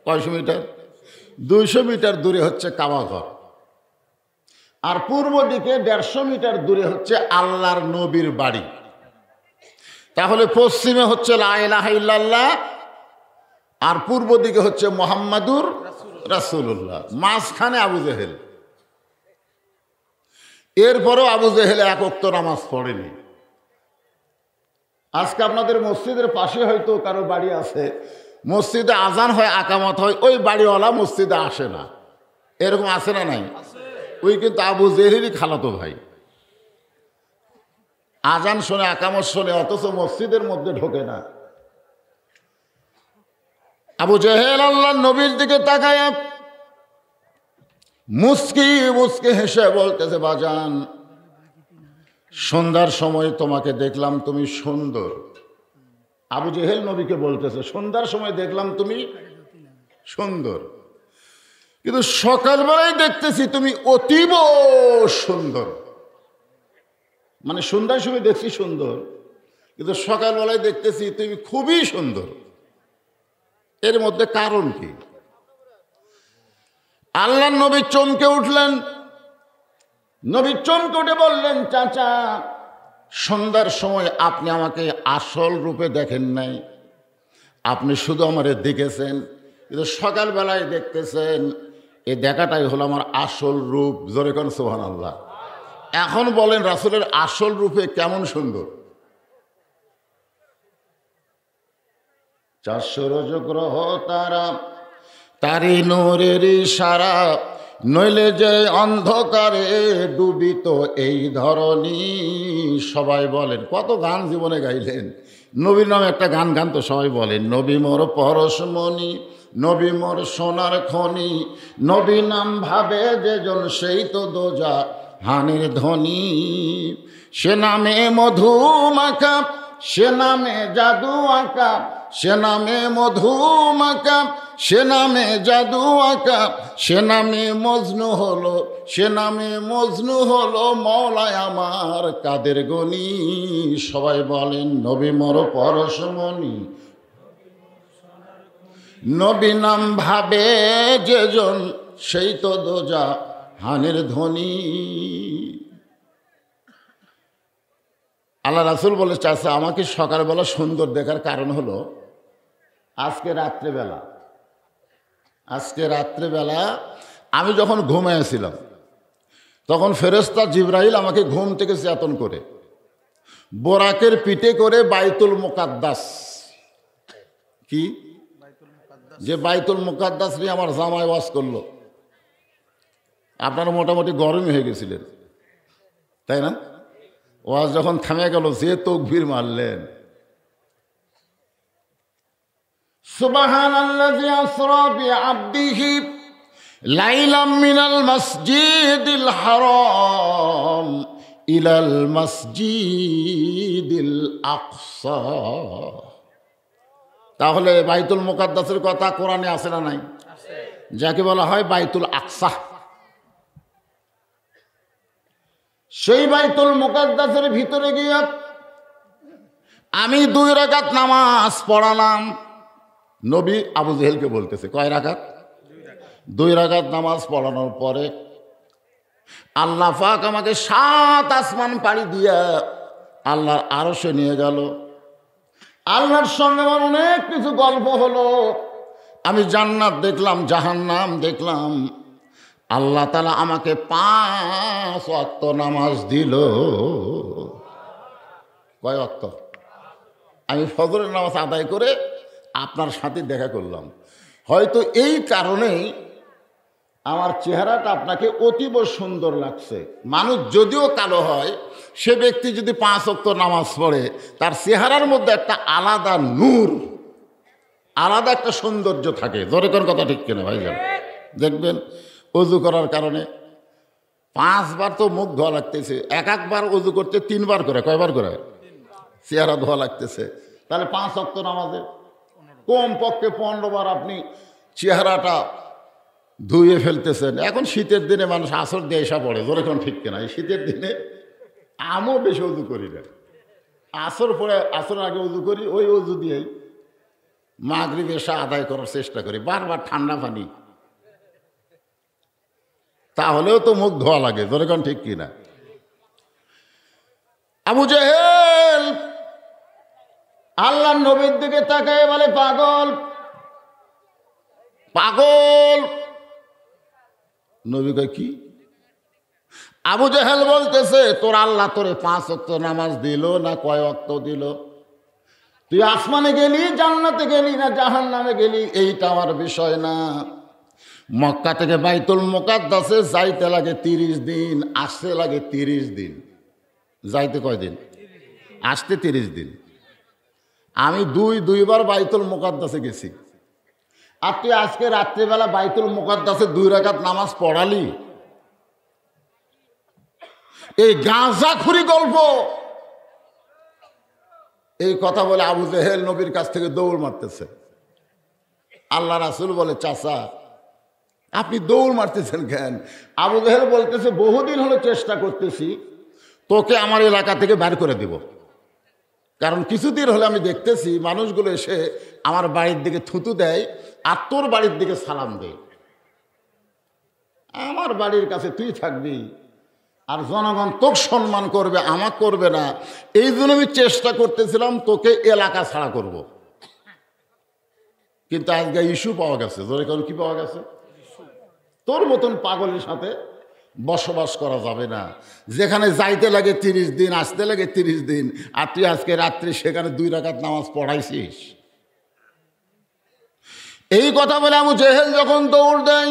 কয়শো মিটার, 200 মিটার দূরে হচ্ছে কাবাঘর, আর পূর্ব দিকে 150 মিটার দূরে হচ্ছে আল্লাহর নবীর বাড়ি। তাহলে পশ্চিমে হচ্ছে লা ইলাহা ইল্লাল্লাহ, আর পূর্ব দিকে হচ্ছে মুহাম্মাদুর রাসূলুল্লাহ, মাঝখানে আবু জেহেল। এরপরও আবু জেহেল এক ওয়াক্ত নামাজ পড়েনি। আজকে আপনাদের মসজিদের পাশে হয়তো কারো বাড়ি আছে, মসজিদে আজান হয়, আকামত হয়, ওই বাড়িওয়ালা মসজিদে আসে না, এরকম আছে না নাই? ওই কিন্তু আবু জেহেলেরই খালাতো ভাই। আজান শোনে, আকামত শোনে, অথচ মসজিদের মধ্যে ঢোকে না। আবু জেহেল আল্লাহর নবীর দিকে তাকায় মুস্কি মুস্কি হেসে বলতেছে বাজান সন্ধ্যার সময় তোমাকে দেখলাম তুমি সুন্দর। আবু জেহেল নবীকে বলতেছে সন্ধ্যার সময় দেখলাম তুমি সুন্দর, কিন্তু সকালবেলায় দেখতেছি তুমি অতীব সুন্দর। মানে সন্ধ্যার সময় দেখছি সুন্দর, কিন্তু সকালবেলায় দেখতেছি তুমি খুবই সুন্দর। এর মধ্যে কারণ কি? আল্লাহর নবী চমকে উঠলেন। নবী চমকে উঠে বললেন চাচা সন্ধ্যার সময় আপনি আমাকে আসল রূপে দেখেন নাই, আপনি শুধু আমারে দেখেছেন, কিন্তু সকালবেলায় দেখতেছেন, এই দেখাটাই হলো আমার আসল রূপ। জোরে কোন সুবহানাল্লাহ। এখন বলেন রাসূলের আসল রূপে কেমন সুন্দর? 400 রজগ্রহ তারা তারি নূরের ইশারা, নইলে যে অন্ধকারে ডুবিত এই ধরনী। সবাই বলেন, কত গান জীবনে গাইলেন, নবীর নামে একটা গান গান তো সবাই বলেন, নবী মোর পরশমণি, নবী মোর সোনার খনি, নবী নাম ভাবে যেজন সেই তো দোজা হানির ধ্বনি। সে নামে মধু মাখা, সে নামে জাদু আঁকা, সে নামে মধু মাখা, সে নামে জাদু আঁকা, সে নামে মজনু হলো, সে নামে মজনু হলো মওলায় আমার কাদের গনি। সবাই বলেন নবী মোর পরশমণি, নবী নাম ভাবে যেজন সেই তো দোজা হানের ধ্বনি। আল্লাহ রাসূল বলে চাচা আমাকে সকালবেলা সুন্দর দেখার কারণ হলো আজকে রাত্রেবেলা আমি যখন ঘুমাইছিলাম তখন ফেরেশতা জিবরাইল আমাকে ঘুম থেকে চেতন করে বোরাকের পিঠে করে বাইতুল মুকাদ্দাস, কি যে বাইতুল মুকাদ্দাস নিয়ে আমার জামাই ওয়াজ করলো। আপনারা মোটামুটি গরমই হয়ে গেছিলেন, তাই না? ওয়াজ যখন থামে গেল যে তাকবীর মারলেন, সুবহানাল্লাযী আসরা বিআবদিহি লাইলাম মিনাল মাসজিদিল হারাম ইলাল মাসজিদিল আকসা। তাহলে বাইতুল মুকাদ্দাসের কথা কোরআনে আছে না নাই? যাকে বলা হয় বাইতুল আকসা। সেই বাইতুল মুকাদ্দাসের ভিতরে গিয়ে আমি 2 রাকাত নামাজ পড়ালাম। নবী আবু জেহেলকে বলতেছে কয় রাকাত? 2 রাকাত নামাজ পড়ানোর পরে আল্লাহ পাক আমাকে 7 আসমান পাড়ি দিয়া আল্লাহর আরশে নিয়ে গেল। আল্লাহর সঙ্গে আমার অনেক কিছু গল্প হলো। আমি জান্নাত দেখলাম, জাহান্নাম দেখলাম। আল্লাহ তাআলা আমাকে 5 ওয়াক্ত নামাজ দিল। কয় ওয়াক্ত? আমি ফজরের নামাজ আদায় করে আপনার সাথে দেখা করলাম, হয়তো এই কারণেই আমার চেহারাটা আপনাকে অতীব সুন্দর লাগছে। মানুষ যদিও কালো হয়, সে ব্যক্তি যদি 5 ওয়াক্ত নামাজ পড়ে, তার চেহারার মধ্যে একটা আলাদা নূর, আলাদা একটা সৌন্দর্য থাকে। জোরে কোন কথা ঠিক কিনা ভাইজান? দেখবেন অজু করার কারণে 5 বার তো মুখ ধোয়া লাগতেছে, একবার অজু করতে 3 বার করে, কয়বার করে চেহারা ধোয়া লাগতেছে। তাহলে 5 ওয়াক্ত নামাজে কমপক্ষে 15 বার আপনি চেহারাটা ধুয়ে ফেলতেছেন। এখন শীতের দিনে মানুষ আসর দিয়ে এসা পড়ে, জোরে কোন ঠিক কিনা? এই শীতের দিনে আমিও বেশি উজু করি না, আসর পরে আসরের আগে উজু করি, ওই উজু দিয়েই মাগরিব এশা আদায় করার চেষ্টা করি, বারবার ঠান্ডা পানি, তাহলেও তো মুখ ধোয়া লাগে। জোরে কোন ঠিক কিনা? আবু জেহেল আল্লাহর নবীর দিকে তাকায় বলে, পাগল পাগল। নবী কয় কি? আবু জেহেল বলতেছে, তোর আল্লাহ তোরে 5 ওয়াক্ত নামাজ দিল না কয় ওয়াক্ত দিল? তুই আসমানে গেলি, জান্নাতে গেলি না জাহান্নামে গেলি, এইটা আমার বিষয় না। মক্কা থেকে বাইতুল মুকাদ্দাসে যাইতে লাগে 30 দিন, আসতে লাগে 30 দিন। যাইতে কয় দিন? আসতে 30 দিন। আমি দুইবার বাইতুল মুকাদ্দাসে গেছি, আর তুই আজকে রাত্রিবেলা বাইতুল মুকাদ্দাসে 2 রাকাত নামাজ পড়ালি? এই গাঁজাখুরি গল্প। এই কথা বলে আবু জেহেল নবীর কাছ থেকে দৌড় মারতেছে। আল্লাহ রাসূল বলে, চাচা আপনি দৌড় মারতেছেন কেন? আবু জেহেল বলতেছে, বহুদিন হলো চেষ্টা করতেছি তোকে আমার এলাকা থেকে বের করে দিব, কারণ কিছুদিন হলে আমি দেখতেছি মানুষগুলো এসে আমার বাড়ির দিকে থুতু দেয় আর তোর বাড়ির দিকে সালাম দেয়। আমার বাড়ির কাছে তুই থাকবি আর জনগণ তোকে সম্মান করবে, আমাকে করবে না। এই জন্য আমি চেষ্টা করতেছিলাম তোকে এলাকা ছাড়া করব। কিন্তু আজকে ইস্যু পাওয়া গেছে। ধরে কারণ কি পাওয়া গেছে? তোর মতন পাগলের সাথে বসবাস করা যাবে না। যেখানে যাইতে লাগে 30 দিন, আসতে লাগে 30 দিন, আর তুই আজকে রাত্রি সেখানে 2 রাকাত নামাজ পড়াইছিস। এই কথা বলে আবু জেহেল যখন দৌড় দেয়,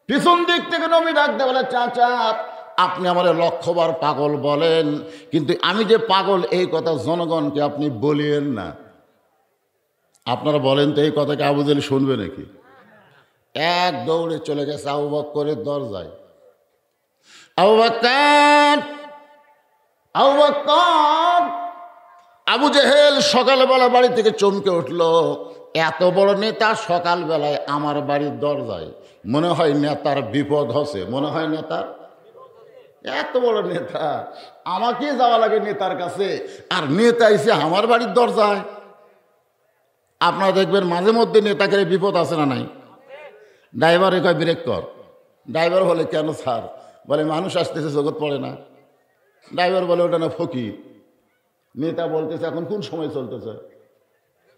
পিছন দিক থেকে নবী ডাকতে বলে, চাচা আপনি আমার 1,00,000 বার পাগল বলেন, কিন্তু আমি যে পাগল এই কথা জনগণকে আপনি বলিয়েন না। আপনারা বলেন তো এই কথাকে আবু জেহেল শুনবে নাকি? এক দৌড়ে চলে গেছে আবু বকরের দরজায়। আবু বকর, আবু বকর। আবু জেহেল সকালবেলা বাড়ি থেকে চমকে উঠল। এত বড় নেতা সকালবেলায় আমার বাড়ির দরজায়, মনে হয় নেতার বিপদ হচ্ছে। মনে হয় নেতার, এত বড় নেতা, আমাকে যাওয়া লাগে নেতার কাছে, আর নেতা এসে আমার বাড়ির দরজায়। আপনারা দেখবেন মাঝে মধ্যে নেতাকে বিপদ আছে না নাই? ড্রাইভারে কয় ব্রেক কর। ড্রাইভার বলে, কেন স্যার? বলে, মানুষ আসতেছে, জগৎ পড়ে না। ড্রাইভার বলে, ওটা না ফকির। নেতা বলতেছে, এখন কোন সময় চলতেছে?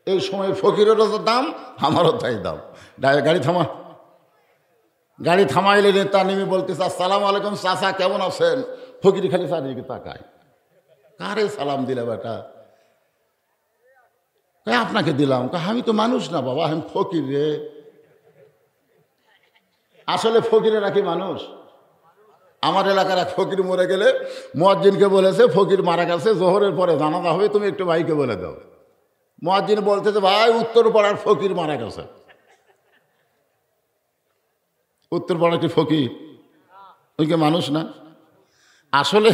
এই সময় ফকিরেরও তো দাম, আমারও তাই দাম। ড্রাইভার গাড়ি থামা। গাড়ি থামাইলে নেতা নেমে বলতেছে, আসসালামু আলাইকুম চাচা, কেমন আছেন? ফকির খালি চারিদিকে তাকায়, কারে সালাম দিলে বেটা? আপনাকে দিলাম। আমি তো মানুষ না বাবা, আমি ফকির রে। আসলে ফকিরেরা কি মানুষ? আমার এলাকার এক ফকির মরে গেলে মুয়াজ্জিনকে বলেছে, ফকির মারা গেছে, জোহরের পরে জানাজা হবে, তুমি একটু ভাইকে বলে দাও। মুয়াজ্জিন বলতেছে, ভাই উত্তরপাড়ার ফকির মারা গেছে। উত্তরপাড়ার কি ফকির? ওই কি মানুষ না? আসলে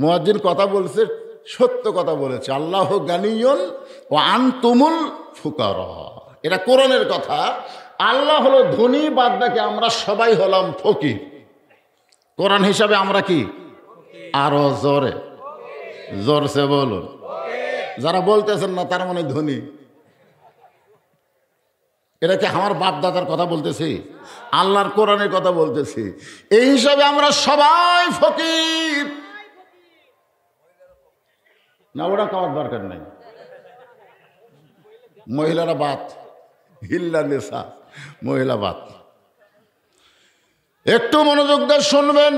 মুয়াজ্জিন কথা বলছে, সত্য কথা বলেছে। আল্লাহ গানিয়ুন ওয়া আনতুমুল ফুকারা, এটা কোরআনের কথা। আল্লাহ হলো ধনী, বাদ বাকি আমরা সবাই হলাম ফকির। কোরআন হিসাবে আমরা কি? আরো জোরে, জোরসে বলুন। যারা বলতেছেন না তার মানে ধনী। এটা কি আমার বাপ দাদার কথা বলতেছি? আল্লাহর কোরআনের কথা বলতেছি। এই হিসাবে আমরা সবাই ফকির। না, ওরা খাওয়ার দরকার নাই। মহিলারা বাত, হিল্লা নেশা, মহিলা বাত। একটু মনোযোগ দিয়ে শুনবেন।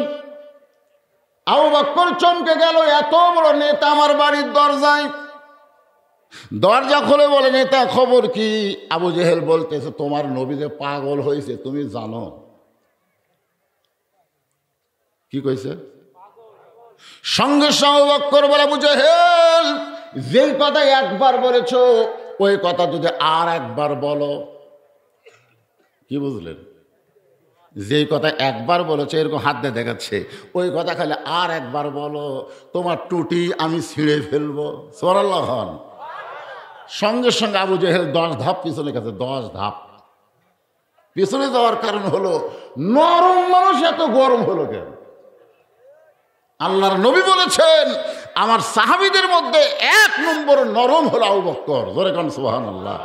আবু বকর চমকে গেল, এত বড় নেতা আমার বাড়ির দরজায়। দরজা খুলে বলে, নেতা খবর কি? আবু জেহেল বলতেছে, তোমার নবী যে পাগল হয়েছে তুমি জানো? কি কইছে? সঙ্গে সঙ্গে আবু বকর বলে, আবু জেহেল যেই কথা একবার বলেছো ওই কথা যদি আর একবার বলো। কি বুঝলেন? যেই কথা একবার বলেছে, এরকম হাত দিয়ে দেখাচ্ছে, ওই কথা খালি আর একবার বলো, তোমার টুটি আমি ছিঁড়ে ফেলবো। সুবহানাল্লাহ। সঙ্গে সঙ্গে আবু জেহেল 10 ধাপ পিছনে গেছে। 10 ধাপ পিছনে যাওয়ার কারণ হলো, নরম মানুষ এত গরম হলো কেন? আল্লাহর নবী বলেছেন, আমার সাহাবীদের মধ্যে 1 নম্বর নরম হলো আবু বকর। জোরে কান সুবহানাল্লাহ।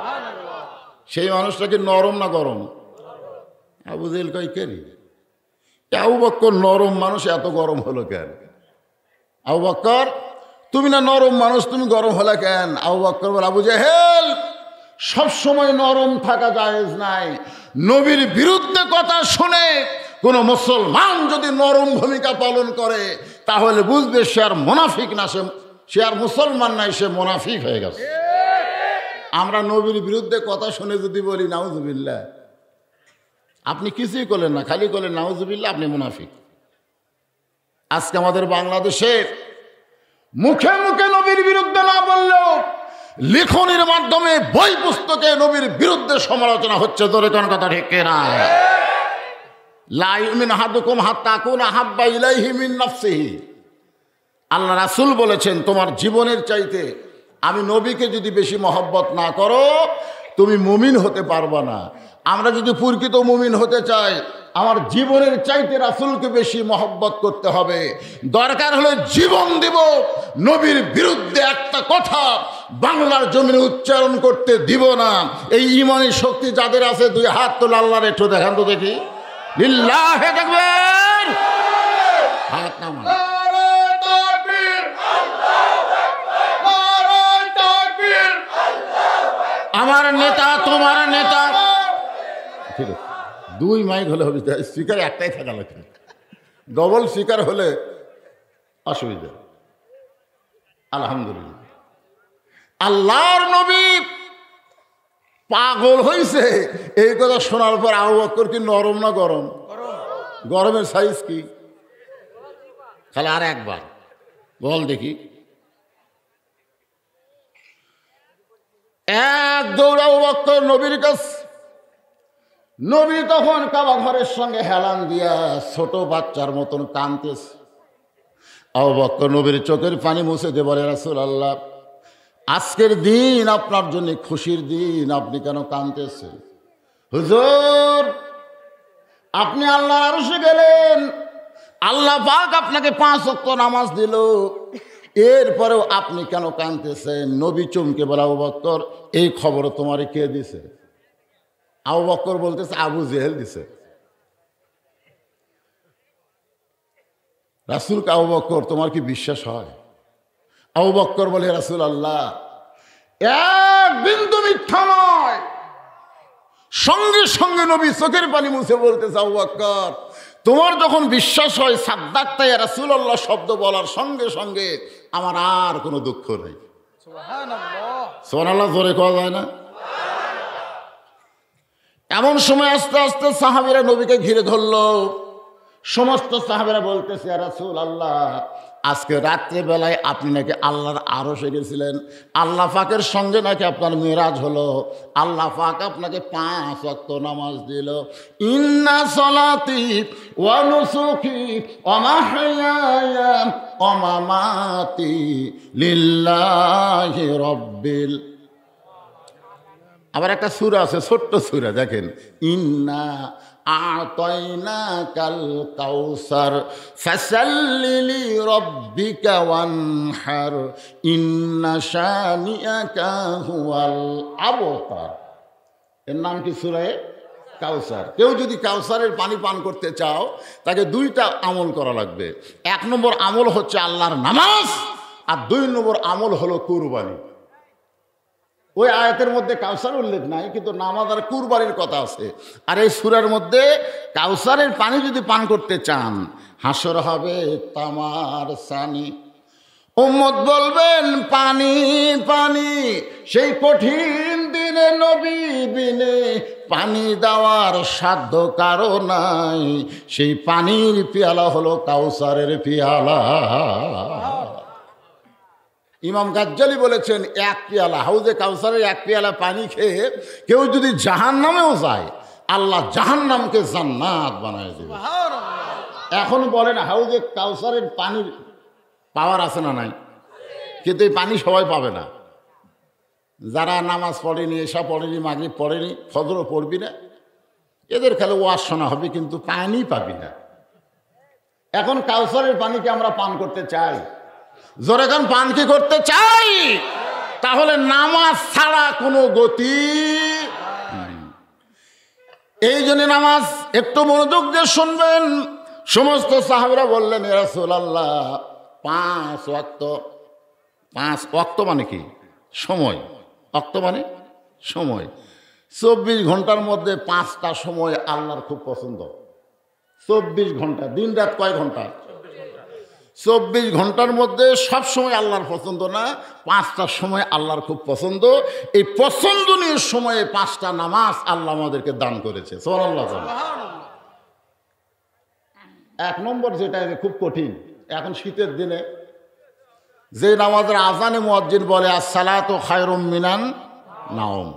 সেই মানুষটা কি নরম না গরম? আবু জেহেল কই কেরি, আবু বকর নরম মানুষ, এত গরম হলো কেন? আবু বকর তুমি না নরম মানুষ, তুমি গরম হলে কেন? আবু বকর বলে, আবু জেহেল সবসময় নরম থাকা জায়েজ নাই। নবীর বিরুদ্ধে কথা শুনে কোন মুসলমান যদি নরম ভূমিকা পালন করে তাহলে বুঝবে সে আর মুনাফিক না, সে আর মুসলমান নাই, সে মুনাফিক হয়ে গেছে। আমরা নবীর বিরুদ্ধে কথা শুনে যদি বলি নাউজুবিল্লাহ, আপনি কিছুই করলেন না, খালি করলেন নাউজুবিল্লাহ, আপনি মুনাফিক। আজকে আমাদের বাংলাদেশে মুখে মুখে নবীর বিরুদ্ধে না বললেও লিখনের মাধ্যমে বই পুস্তকে নবীর বিরুদ্ধে সমালোচনা হচ্ছে। ধরে কোন কথা ঠিক না? লা ইউমিনু আহাদুকুম হাত্তা আকুনা আহাব্বা ইলাইহি মিন নাফসিহি। আল্লাহ রাসূল বলেছেন, তোমার জীবনের চাইতে আমি নবীকে যদি বেশি মহব্বত না করো তুমি মুমিন হতে পারবা না। আমরা যদি প্রকৃত মুমিন হতে চাই, আমার জীবনের চাইতে রাসূলকে বেশি মহব্বত করতে হবে। দরকার হলে জীবন দেব, নবীর বিরুদ্ধে একটা কথা বাংলার জমিনে উচ্চারণ করতে দিব না। এই ঈমানি শক্তি যাদের আছে 2 হাত তোলা, আল্লাহর একটু দেখান তো দেখি। লিল্লাহি তাকবীর। হাত নামান। আমার নেতা তোমার নেতা। ঠিক আছে, 2 মাইক হলে হবে, স্পিকার একটাই থাকা লাগবে। ডবল স্পিকার হলে অসুবিধা। আলহামদুলিল্লাহ, আল্লাহর নবী পাগল হয়েছে এই কথা শোনার পর আবু বকর কি নরম না গরম? গরমের সাইজ কি? খালি আর একবার বল দেখি। এক দৌড় আবু বকর নবীর কাছে। নবী তখন কাবা ঘরের সঙ্গে হেলান দিয়া ছোট বাচ্চার মতন কাঁদতেছে। আবু বকর নবীর চোখের পানি মুছে দিয়ে বলে, রাসূলুল্লাহ আজকের দিন আপনার জন্য খুশির দিন, আপনি কেন কাঁদতেছেন? হুজুর আপনি আল্লাহর আরশে গেলেন, আল্লাহ পাক আপনাকে 5 ওয়াক্ত নামাজ দিল, এরপরেও আপনি কেন কাঁদতেছেন? নবী চমকে বলে, আবু বকর এই খবর তোমারে কে দিছে? আবু বকর বলতেছে, আবু জেহেল দিছে। রাসূলকে আবু বকর তোমার কি বিশ্বাস হয়? আবু বকর বলে, রাসূলুল্লাহ এক বিন্দু মিথ্যা নয়। সঙ্গে সঙ্গে নবী চোখের পানি মুছে বলতেছে, আবু বকর তোমার যখন বিশ্বাস হয় সাদ্দাক্তা ইয়া রাসূলুল্লাহ শব্দ বলার সঙ্গে সঙ্গে আমার আর কোনো দুঃখ নেই। সুবহানাল্লাহ। সুবহানাল্লাহ জোরে কওয়া যায় না? এমন সময় আস্তে আস্তে সাহাবীরা নবীকে ঘিরে ধরলো। সমস্ত সাহাবীরা বলতেছে, ইয়া রাসূলুল্লাহ আজকে রাত্রে বেলায় আপনি নাকি আল্লাহর আরশে গেছিলেন, আল্লাহ পাকের সঙ্গে নাকি আপনার মেরাজ হলো, আল্লাহ পাক আপনাকে 5 ওয়াক্ত নামাজ দিল। ইন্না সলাতি ওয়া নুসুকি ওয়া মাহইয়ায়া ওয়া মামাতি লিল্লাহি রাব্বিল। আবার একটা সূরা আছে, ছোট্ট সূরা, দেখেন, ইন্না আতাইনাকাল কাউসার ফাসাল্লি লিরাব্বিকা ওয়ানহার ইন্না শানিআকা হুয়াল আবতার। এর নাম কি? সূরা কাউসার। কেউ যদি কাউসারের পানি পান করতে চাও তাকে 2টা আমল করা লাগবে। 1 নম্বর আমল হচ্ছে আল্লাহর নামাজ, আর 2 নম্বর আমল হলো কুরবানি। ওই আয়াতের মধ্যে কাউসার উল্লেখ নাই, কিন্তু নামাজ আর কুরবানির কথা আছে। আর এই সূরার মধ্যে কাউসারের পানি যদি পান করতে চান, হাসর হবে তামার সানি, উম্মত বলবেন পানি পানি, সেই কঠিন দিনে নবী বিনে পানি দেওয়ার সাধ্য কারো নাই, সেই পানির পেয়ালা হলো কাউসারের পেয়ালা। ইমাম গাজ্জালি বলেছেন এক পেয়ালা হাউজে কাউসারের এক পেয়ালা পানি খেয়ে কেউ যদি জাহান্নামেও যায়, আল্লাহ জাহান্নামকে জান্নাত বানায় দেবে। এখন বলেন হাউজে কাউসারের পানির পাওয়ার আছে না নাই? কিন্তু এই পানি সবাই পাবে না। যারা নামাজ পড়েনি, এশা পড়েনি, মাগরিব পড়েনি, ফজরও পড়বি না, এদের খেলে ওয়াজ শোনা হবে কিন্তু পানি পাবি না। এখন কাউসারের পানিকে আমরা পান করতে চাই, জোরে এখন পান কি করতে চাই? তাহলে নামাজ ছাড়া কোনো গতি। এই জন্য নামাজ একটু মনোযোগ দিয়ে শুনবেন। সমস্ত সাহাবীরা বললেন, ইয়া রাসূলুল্লাহ, 5 ওয়াক্ত। 5 ওয়াক্ত মানে কি? সময়। ওয়াক্ত মানে সময়। 24 ঘন্টার মধ্যে 5টা সময় আল্লাহর খুব পছন্দ। 24 ঘন্টা, দিন রাত কয় ঘন্টা? 24 ঘন্টার মধ্যে সব সময় আল্লাহর পছন্দ না, 5টা সময় আল্লাহর খুব পছন্দ। এই পছন্দনীয় সময়ে 5টা নামাজ আল্লাহ আমাদেরকে দান করেছে। সুবহানাল্লাহ। 1 নম্বর যেটা খুব কঠিন, এখন শীতের দিনে যে নামাজের আজানে মুয়াজ্জিন বলে আসসালাতু খায়রুম মিনান নাওম।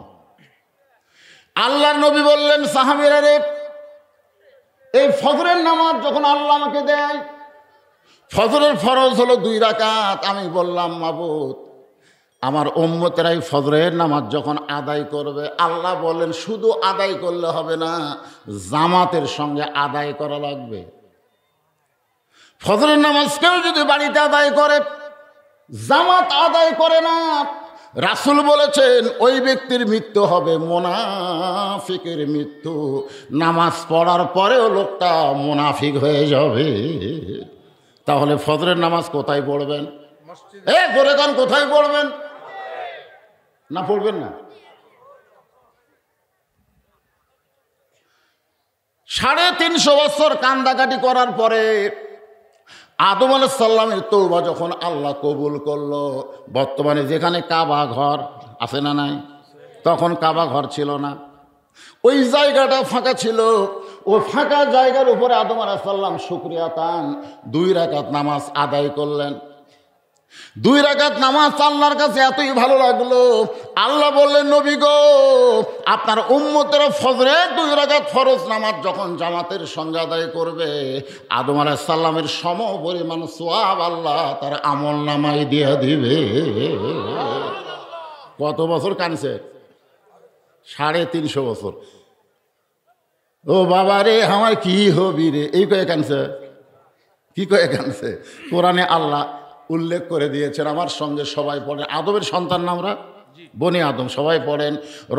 আল্লাহর নবী বললেন সাহাবীরা রে, এই ফজরের নামাজ যখন আল্লাহ আমাকে দেয়, ফজরের ফরজ হলো 2 রাকাত। আমি বললাম, মাবুদ, আমার উম্মতেরাই ফজরের নামাজ যখন আদায় করবে, আল্লাহ বলেন শুধু আদায় করলে হবে না, জামাতের সঙ্গে আদায় করা লাগবে। ফজরের নামাজ কেউ যদি বাড়িতে আদায় করে, জামাত আদায় করে না, রাসূল বলেছেন ওই ব্যক্তির মৃত্যু হবে মুনাফিকের মৃত্যু। নামাজ পড়ার পরেও লোকটা মুনাফিক হয়ে যাবে। তাহলে ফজরের নামাজ কোথায় পড়বেন? করে গান কোথায় পড়বেন? না পড়বেন না? 350 বছর কান্দাকাটি করার পরে আদম আলাইহিস সালামের তওবা যখন আল্লাহ কবুল করলো, বর্তমানে যেখানে কাবা ঘর আছে না নাই, তখন কাবা ঘর ছিল না, ওই জায়গাটা ফাঁকা ছিল। ও ফাঁকা জায়গার উপরে আদম আলাইহিস সালাম শুকরিয়া তান 2 রাকাত নামাজ আদায় করলেন। 2 রাকাত নামাজ আল্লাহর কাছে এতই ভালো লাগলো, আল্লাহ বললেন, নবী গো, আপনার উম্মতেরা ফজরের 2 রাকাত ফরজ নামাজ যখন জামাতের সঙ্গে আদায় করবে, আদম আলাইহিস সালামের সম পরিমাণ সওয়াব আল্লাহ তার আমল নামায় দিয়ে দিবে। কত বছর কানছে? 350 বছর। ও বাবা রে, আমার কি হবি রে, এই কয়ে কানছে? কি কয়ে কানছে? কোরআনে আল্লাহ উল্লেখ করে দিয়েছেন। আমার সঙ্গে সবাই পড়েন, আদমের সন্তান না আমরা, বনি আদম, সবাই পড়েন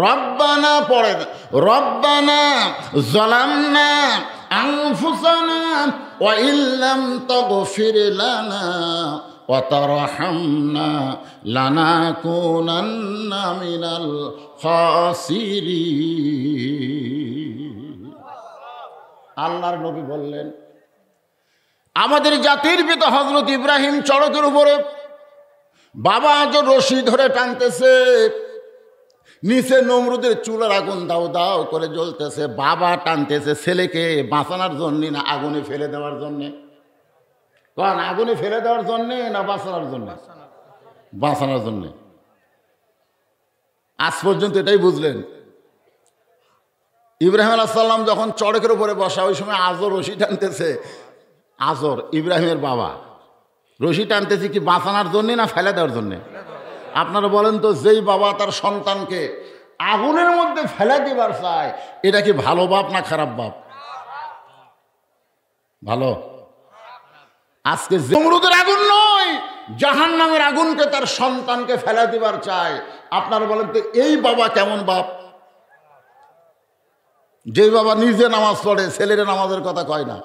রব্বানা, পড়েন রব্বানা যালামনা আনফুসানা ওয়া ইল্লাম তাগফির লানা ওয়া তারহামনা লানাকুনান্না মিনাল খাসিরিন। আল্লাহর নবী বললেন, আমাদের জাতির পিতা হযরত ইব্রাহিম চড়কের উপরে বাবা আজ রশি ধরে টানতেছে, নিচে নমরুদের চুলার আগুন দাও দাও করে জ্বলতেছে, বাবা টানতেছে ছেলেকে বাঁচানোর জন্য না আগুনে ফেলে দেওয়ার জন্যে? কারণ আগুনে ফেলে দেওয়ার জন্যে না বাঁচানোর জন্য? বাঁচানোর জন্যে। আজ পর্যন্ত এটাই বুঝলেন। ইব্রাহিম আলাইহিস সালাম যখন চড়কের উপরে বসা, ওই সময় আজর রশি টানতেছে। আজর ইব্রাহিমের বাবা রশি টানতেছে কি বাঁচানোর জন্যে না ফেলে দেওয়ার জন্যে? আপনারা বলেন তো, যেই বাবা তার সন্তানকে আগুনের মধ্যে ফেলে দিবার চায়, এটা কি ভালো বাপ না খারাপ বাপ? ভালো। আজকে নমরুদের আগুন নয়, জাহান্নামের আগুনকে তার সন্তানকে ফেলে দিবার চায়। আপনারা বলেন তো, এই বাবা কেমন বাপ? যে বাবা নিজে নামাজ পড়ে, ছেলের নামাজের কথা কয় না,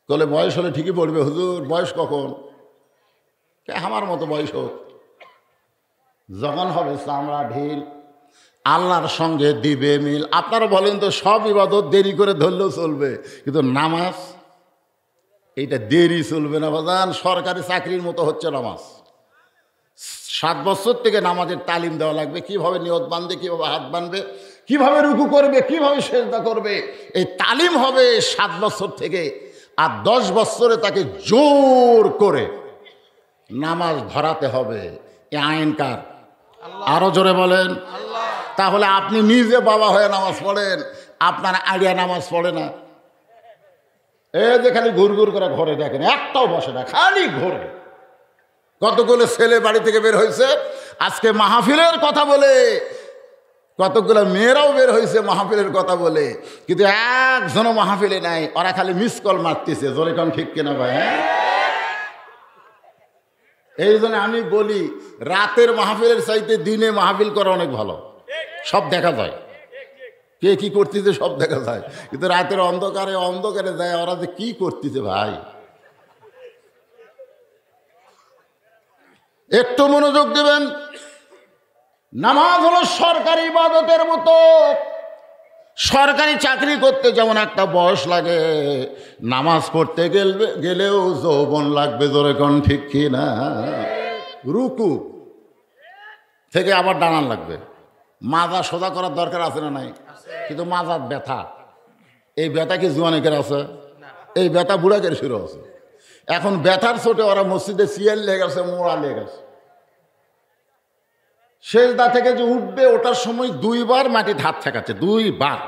বলে বয়স হলে ঠিকই পড়বে। হুজুর বয়স কখন? আমার মতো বয়স হোক, যখন হবে চামড়া ঢিল, আল্লাহর সঙ্গে দিবে মিল। আপনারা বলেন তো, সব ইবাদত দেরি করে ধরলেও চলবে, কিন্তু নামাজ এইটা দেরি চলবে না বাজান। সরকারি চাকরির মতো হচ্ছে নামাজ। 7 বছর থেকে নামাজের তালিম দেওয়া লাগবে, কিভাবে নিয়ত বাঁধবে, কিভাবে হাত বাঁধবে, কিভাবে রুকু করবে, কিভাবে সেজদা করবে। এই তালিম হবে 7 বছর থেকে। আর 10 বছরে তাকে জোর করে নামাজ ধরাতে হবে। এ আইন কার? আরো জোরে বলেন। তাহলে আপনি নিজে বাবা হয়ে নামাজ পড়েন, আপনার আইডিয়া নামাজ পড়ে না। এই যে খালি ঘুর ঘুর করে ঘরে দেখেন, একটাও বসে না, খালি ঘোরে। কতগুলো ছেলে বাড়ি থেকে বের হয়েছে আজকে মাহফিলের কথা বলে, কতগুলো মেয়েরাও বের হয়েছে মাহফিলের কথা বলে, কিন্তু একজনও মাহফিলে নাই। ওরা খালি মিস কল মারতেছে। জোরে কম ঠিক কিনা ভাই? এই জন্য আমি বলি, রাতের মাহফিলের চাইতে দিনে মাহফিল করা অনেক ভালো। সব দেখা যায়, কে কি করতেছে সব দেখা যায়। কিন্তু রাতের অন্ধকারে অন্ধকারে যায় ওরা যে কি করতেছে ভাই। একটু মনোযোগ দেবেন। নামাজ হলো সরকারি ইবাদতের মতো। সরকারি চাকরি করতে যেমন একটা বয়স লাগে, নামাজ পড়তে গেলেও যৌবন লাগবে। জোরে কোন ঠিক কি না? রুকু থেকে আবার দাঁড়ান লাগবে। মাজা সোজা করার দরকার আছে না নাই? কিন্তু মাজার ব্যথা, এই ব্যথা কি জোয়ানেকের আছে? এই ব্যথা বুড়াকের শুরু আছে। এখন ব্যথার চোটে ওরা মসজিদে সিয়াল লেগে গেছে, মোড়া লেগে গেছে। সেজদা থেকে যে উঠবে ওটার সময় 2 বার মাটিতে হাত ঠেকাচ্ছে, 2 বার।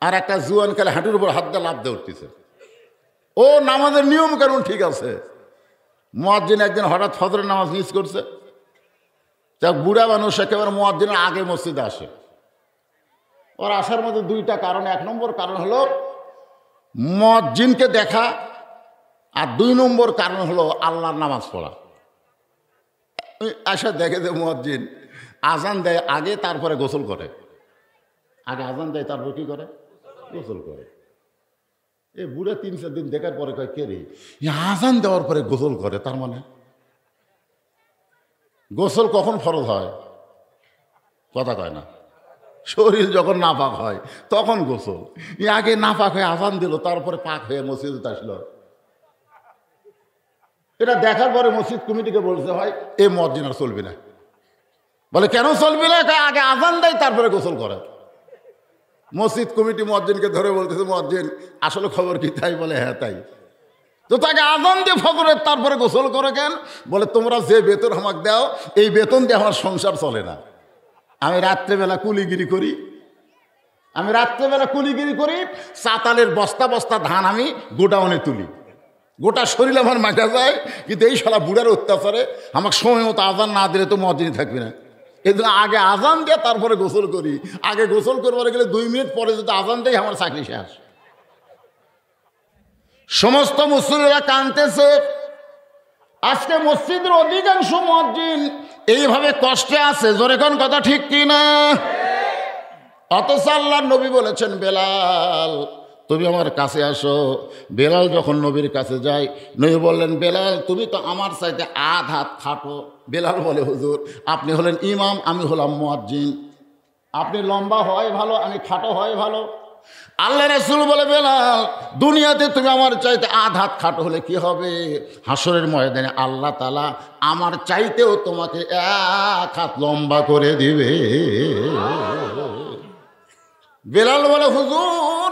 আর একটা জুয়ান খেলে হাঁটুর উপর হাত দিয়ে লাফ দিয়ে উঠতেছে। ও নামাজের নিয়ম কানুন ঠিক আছে। মুয়াজ্জিন একদিন হঠাৎ ফজরের নামাজ মিস করছে। তা বুড়া মানুষ একেবারে মুয়াজ্জিনের আগে মসজিদে আসে। ওর আসার মধ্যে 2টা কারণ। 1 নম্বর কারণ হলো মুয়াজ্জিনকে দেখা, আর 2 নম্বর কারণ হলো আল্লাহর নামাজ পড়া। আসা দেখে যে মুয়াজ্জিন আজান দেয় আগে, তারপরে গোসল করে। আগে আজান দেয়, তারপর কি করে? গোসল করে। এই বুড়া 3-4 দিন দেখার পরে কয়, কে রে আজান দেওয়ার পরে গোসল করে? তার মানে গোসল কখন ফরজ হয়? কথা কয় না। শরীর যখন নাপাক হয় তখন গোসল। আগে নাপাক হয়ে আজান দিল, তারপরে পাক হয়ে মসজিদে আসলো। এটা দেখার পরে মসজিদ কমিটিকে বলতে হয়, এই মুয়াজ্জিন আর চলবে না। বলে কেন চলবে না? আগে আজান দেয় তারপরে গোসল করে। মসজিদ কমিটি মুয়াজ্জিনকে ধরে বলতেছে, মুয়াজ্জিন আসলে খবর কি? তাই বলে হ্যাঁ তাই। তো তাকে আজান দিয়ে ফজরের তারপরে গোসল করে কেন? বলে তোমরা যে বেতন আমাকে দাও, এই বেতন দিয়ে আমার সংসার চলে না। আমি রাত্রেবেলা কুলিগিরি করি, চাতালের বস্তা বস্তা ধান আমি গোডাউনে তুলি, গোটা শরীর আমার মাখা যায়। কিন্তু এই শালা বুড়ার অত্যাচারে আমাকে সময় মতো আজান না দিলে তো মুয়াজ্জিন থাকবে না। এই জন্য আগে আজান দিয়ে তারপরে গোসল করি। আগে গোসল করবার গেলে 2 মিনিট পরে যদি আজান দেয় আমার চাকরি শেষ। সমস্ত মুসল্লিরা কাঁদতেছে। আজকে মসজিদের অধিকাংশ মুয়াজ্জিন এইভাবে কষ্টে আছে। জোরে কোন কথা ঠিক কিনা? অথচ আল্লাহর নবী বলেছেন, বেলাল তুমি আমার কাছে আসো। বেলাল যখন নবীর কাছে যায়, নবী বললেন, বেলাল তুমি তো আমার চাইতে আধ হাত খাটো। বেলাল বলে, হুজুর আপনি হলেন ইমাম, আমি হলাম মুয়াজ্জিন। আপনি লম্বা হয় ভালো, আমি খাটো হয় ভালো। আল্লাহ রাসূল বলে, বেলাল দুনিয়াতে তুমি আমার চাইতে আধ হাত খাটো হলে কি হবে? হাসরের ময়দানে আল্লাহ তাআলা আমার চাইতেও তোমাকে 1 হাত লম্বা করে দিবে। বেলাল বলে, হুজুর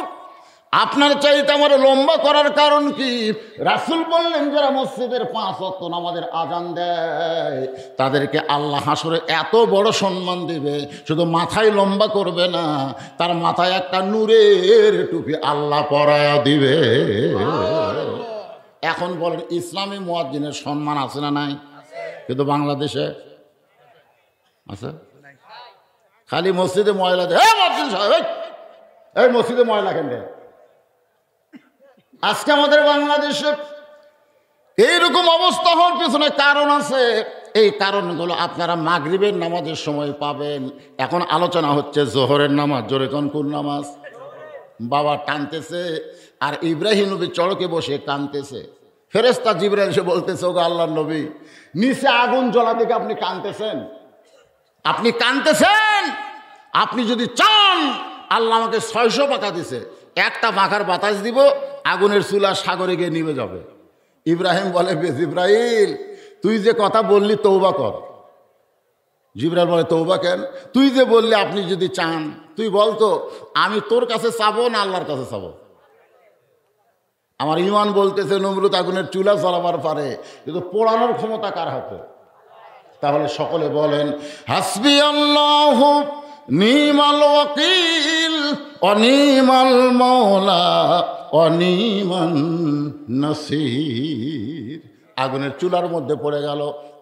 আপনার চাইতে আমার লম্বা করার কারণ কি? রাসূল বললেন, যারা মসজিদের 5 ওয়াক্ত নামাজের আজান দেয় তাদেরকে আল্লাহ হাসরে এত বড় সম্মান দিবে, শুধু মাথায় লম্বা করবে না, তার মাথায় একটা নূরের টুপি আল্লাহ পরায়া দিবে। এখন বলেন, ইসলামী মুয়াজ্জিনের সম্মান আছে না নাই? কিন্তু বাংলাদেশে আছে। খালি মসজিদে ময়লা দেয়, মুয়াজ্জিন সাহেব এই মসজিদে ময়লা কেন দেয়? আজকে আমাদের বাংলাদেশে এইরকম অবস্থা হওয়ার পিছনে কারণ আছে। এই কারণগুলো আপনারা মাগরিবের নামাজের সময় পাবেন। এখন আলোচনা হচ্ছে জোহরের নামাজ। জোরে কোন নামাজ? বাবা টানতেছে আর ইব্রাহিম নবী চড়কে বসে কাঁদতেছে। ফেরেশতা জিবরাইল এসে বলতেছে, ওগো আল্লাহর নবী, নিচে আগুন জ্বলা থেকে আপনি কাঁদতেছেন। আপনি যদি চান, আল্লাহ আমাকে 600 পাখা দিছে, একটা পাখার বাতাস দিব, আগুনের চুলা সাগরে গিয়ে নিভে যাবে। ইব্রাহিম বলে, জিব্রাইল তুই যে কথা বললি তওবা কর। জিব্রাইল বলে, তওবা কেন? তুই যে বললি আপনি যদি চান, তুই বলতো আমি তোর কাছে চাবো না আল্লাহর কাছে চাবো? আমার ঈমান বলতেছে নমরুদ আগুনের চুলা জ্বালাবার পারে, কিন্তু পোড়ানোর ক্ষমতা কার হাতে? তাহলে সকলে বলেন হাসবি আল্লাহু নিমাল ওয়াকিল অনিমাল মাওলা অনিমান নাসির। আগুনের চুলার মধ্যে পড়ে গেল,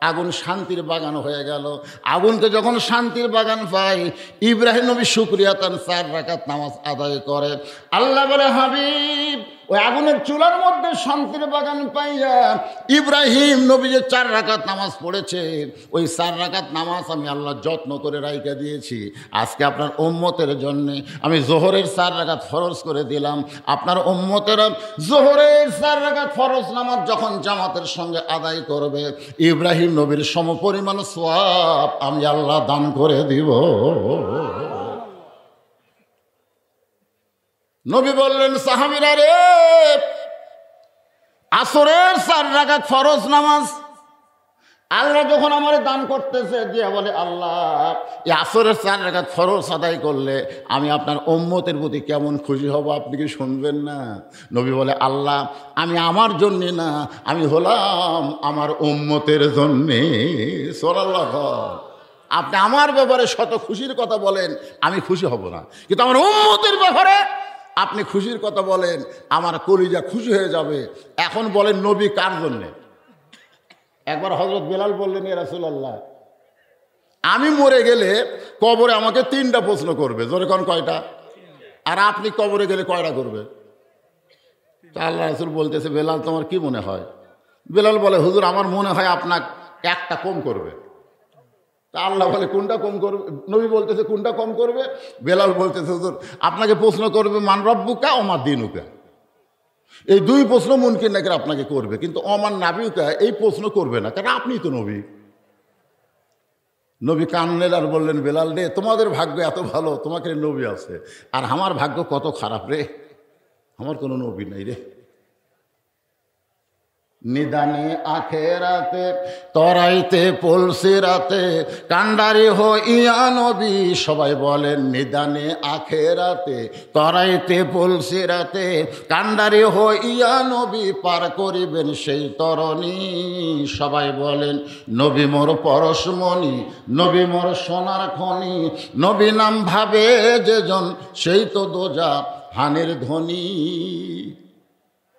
আগুন শান্তির বাগান হয়ে গেল। আগুনকে যখন শান্তির বাগান পায়, ইব্রাহিম নবী শুকরিয়া তার 4 রাকাত নামাজ আদায় করে। আল্লাহ বলে, হাবিব ওই আগুনের চুলার মধ্যে শান্তির বাগান পাইয়া ইব্রাহিম নবী যে 4 রাকাত নামাজ পড়েছে, ওই 4 রাকাত নামাজ আমি আল্লাহ যত্ন করে রাইখা দিয়েছি। আজকে আপনার উম্মতের জন্যে আমি জোহরের 4 রাকাত ফরজ করে দিলাম। আপনার উম্মতেরা জোহরের 4 রাকাত ফরজ নামাজ যখন জামাতের সঙ্গে আদায় করবে, ইব্রাহিম নবীর সমপরিমাণ সওয়াব আমি আল্লাহ দান করে দিব। নবী বললেন, সাহাবীরা রে, আসরের 4 রাকাত ফরজ নামাজ আল্লাহ যখন আমার দান করতেছে, দিয়ে বলে, আল্লাহ এই আসরের 4 রাকাত ফরজ আদায় করলে আমি আপনার উম্মতের প্রতি কেমন খুশি হব, আপনি কি শুনবেন না? নবী বলে, আল্লাহ আমি আমার জন্যে না, আমি হলাম আমার উম্মতের জন্যে। সুবহানাল্লাহ। আপনি আমার ব্যাপারে শত খুশির কথা বলেন, আমি খুশি হব না, কিন্তু আমার উম্মতের ব্যাপারে আপনি খুশির কথা বলেন, আমার কলিজা খুশি হয়ে যাবে। এখন বলেন নবী কার জন্যে? একবার হযরত বেলাল বললেন, ইয়া রাসূলুল্লাহ আমি মরে গেলে কবরে আমাকে 3টা প্রশ্ন করবে। জোরে কোন কয়টা? আর আপনি কবরে গেলে কয়টা করবে? তা আল্লাহ রাসূল বলতেছে, বেলাল তোমার কি মনে হয়? বেলাল বলে, হুজুর আমার মনে হয় আপনার একটা কম করবে। তা আল্লাহ বলে, কোনটা কম করবে? নবী বলতেছে, কোনটা কম করবে? বেলাল বলতেছে, হুজুর আপনাকে প্রশ্ন করবে মান রব্বুকা ও মা দীনুকা। এই 2 প্রশ্ন মুনকির নাকির আপনাকে করবে, কিন্তু অমান নাবিউকা এই প্রশ্ন করবে না, কারণ আপনি তো নবী। নবী কানলেন আর বললেন, বেলাল রে, তোমাদের ভাগ্য এত ভালো, তোমাকে নবী আছে, আর আমার ভাগ্য কত খারাপ রে, আমার কোনো নবী নাই রে। নিদানে আখেরাতে তরাইতে পলসিরাতে কান্ডারি হইয়া নবী। সবাই বলেন, নিদানে আখেরাতে তরাইতে পলসিরাতে কান্ডারি হইয়া নবী পার করিবেন সেই তরণী। সবাই বলেন, নবী মোর পরশমণি, নবী মোর সোনার খনি, নবী নাম ভাবে যেজন সেই তো দোজা হানের ধ্বনি।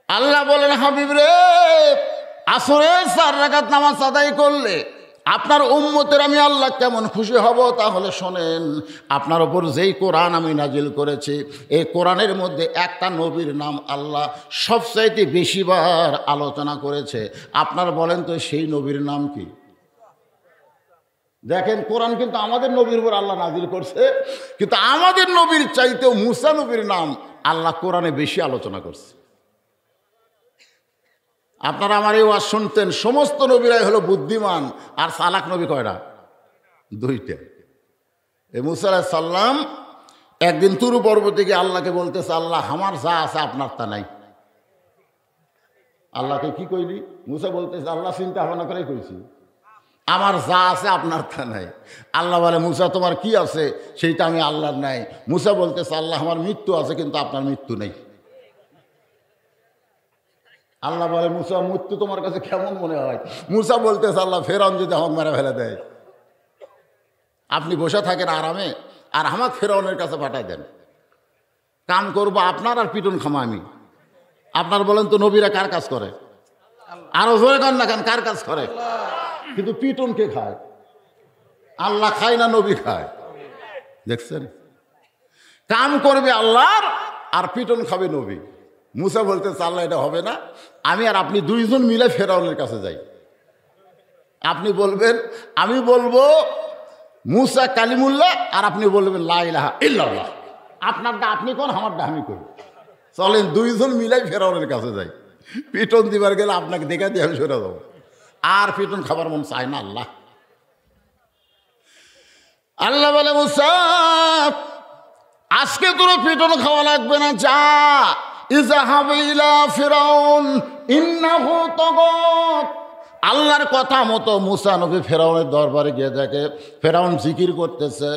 আল্লাহ বলেন, হাবিব রে, আসরের 4 রাকাত নামাজ আদায় করলে আপনার উম্মতের আমি আল্লাহ কেমন খুশি হব, তাহলে শোনেন। আপনার ওপর যেই কোরআন আমি নাজিল করেছি, এই কোরআনের মধ্যে একটা নবীর নাম আল্লাহ সবচাইতে বেশিবার আলোচনা করেছে। আপনার বলেন তো সেই নবীর নাম কি? দেখেন, কোরআন কিন্তু আমাদের নবীর উপর আল্লাহ নাজিল করছে, কিন্তু আমাদের নবীর চাইতেও মুসা নবীর নাম আল্লাহ কোরআনে বেশি আলোচনা করছে। আপনারা আমার এই ওয়াজ শুনতেন, সমস্ত নবীরাই হলো বুদ্ধিমান, আর চালাক নবী কয়টা? 2টা। এই মুসা আলাইহিস সালাম একদিন তুরু পর্বতে গিয়ে আল্লাহকে বলতেছে, আল্লাহ আমার যা আছে আপনার তা নাই। আল্লাহকে কি কইলি? মুসা বলতেছে, আল্লাহ চিন্তা ভাবনা করেই কইছি, আমার যা আছে আপনার তা নাই। আল্লাহ বলে, মুসা তোমার কি আছে সেইটা আমি আল্লাহর নাই। মুসা বলতেছে, আল্লাহ আমার মৃত্যু আছে কিন্তু আপনার মৃত্যু নেই। আল্লাহ বলে, মুসা মৃত্যু তোমার কাছে কেমন মনে হয়? মুসা বলতেছে, আল্লাহ ফেরাউন যদি আমাকে মেরে ফেলে দেয়, আপনি বসে থাকেন আরামে, আর আমাকে ফেরাউনের কাছে পাঠায় দেন, কাম করবো আপনার আর পিটন খামা আমি। আপনার বলেন তো নবীরা কার কাজ করে? আরো জোরে কান না, কান কার কাজ করে? কিন্তু পিটন কে খায়? আল্লাহ খায় না নবী খায়? দেখছেন, কাম করবে আল্লাহর আর পিটন খাবে নবী। মুসা বলতেছে, আল্লাহ এটা হবে না, আমি আর আপনি 2 জন মিলে ফেরাউনের কাছে যাই। আপনি বলবেন, আমি বলবো মুসা কালিমুল্লাহ, আর আপনি বলবেন লা ইলাহা ইল্লাল্লাহ। আপনারটা আপনি কোন, আমারটা আমি করি। চলেন 2 জন মিলাই ফেরাউনের কাছে যাই। পিটন দিবার গেলে আপনাকে দেখা দিয়ে আমি সরে যাবো, আর পিটন খাবার মন চায় না। আল্লাহ আল্লাহ বলে, মুসা আজকে তোর পিটন খাওয়া লাগবে না, যা ইযহাব ইলা ফিরাউন ইন্নাহু তাগাত। আল্লাহর কথা মতো মুসা নবী ফেরাউনের দরবারে গিয়ে দেখে ফেরাউন জিকির করতেছে।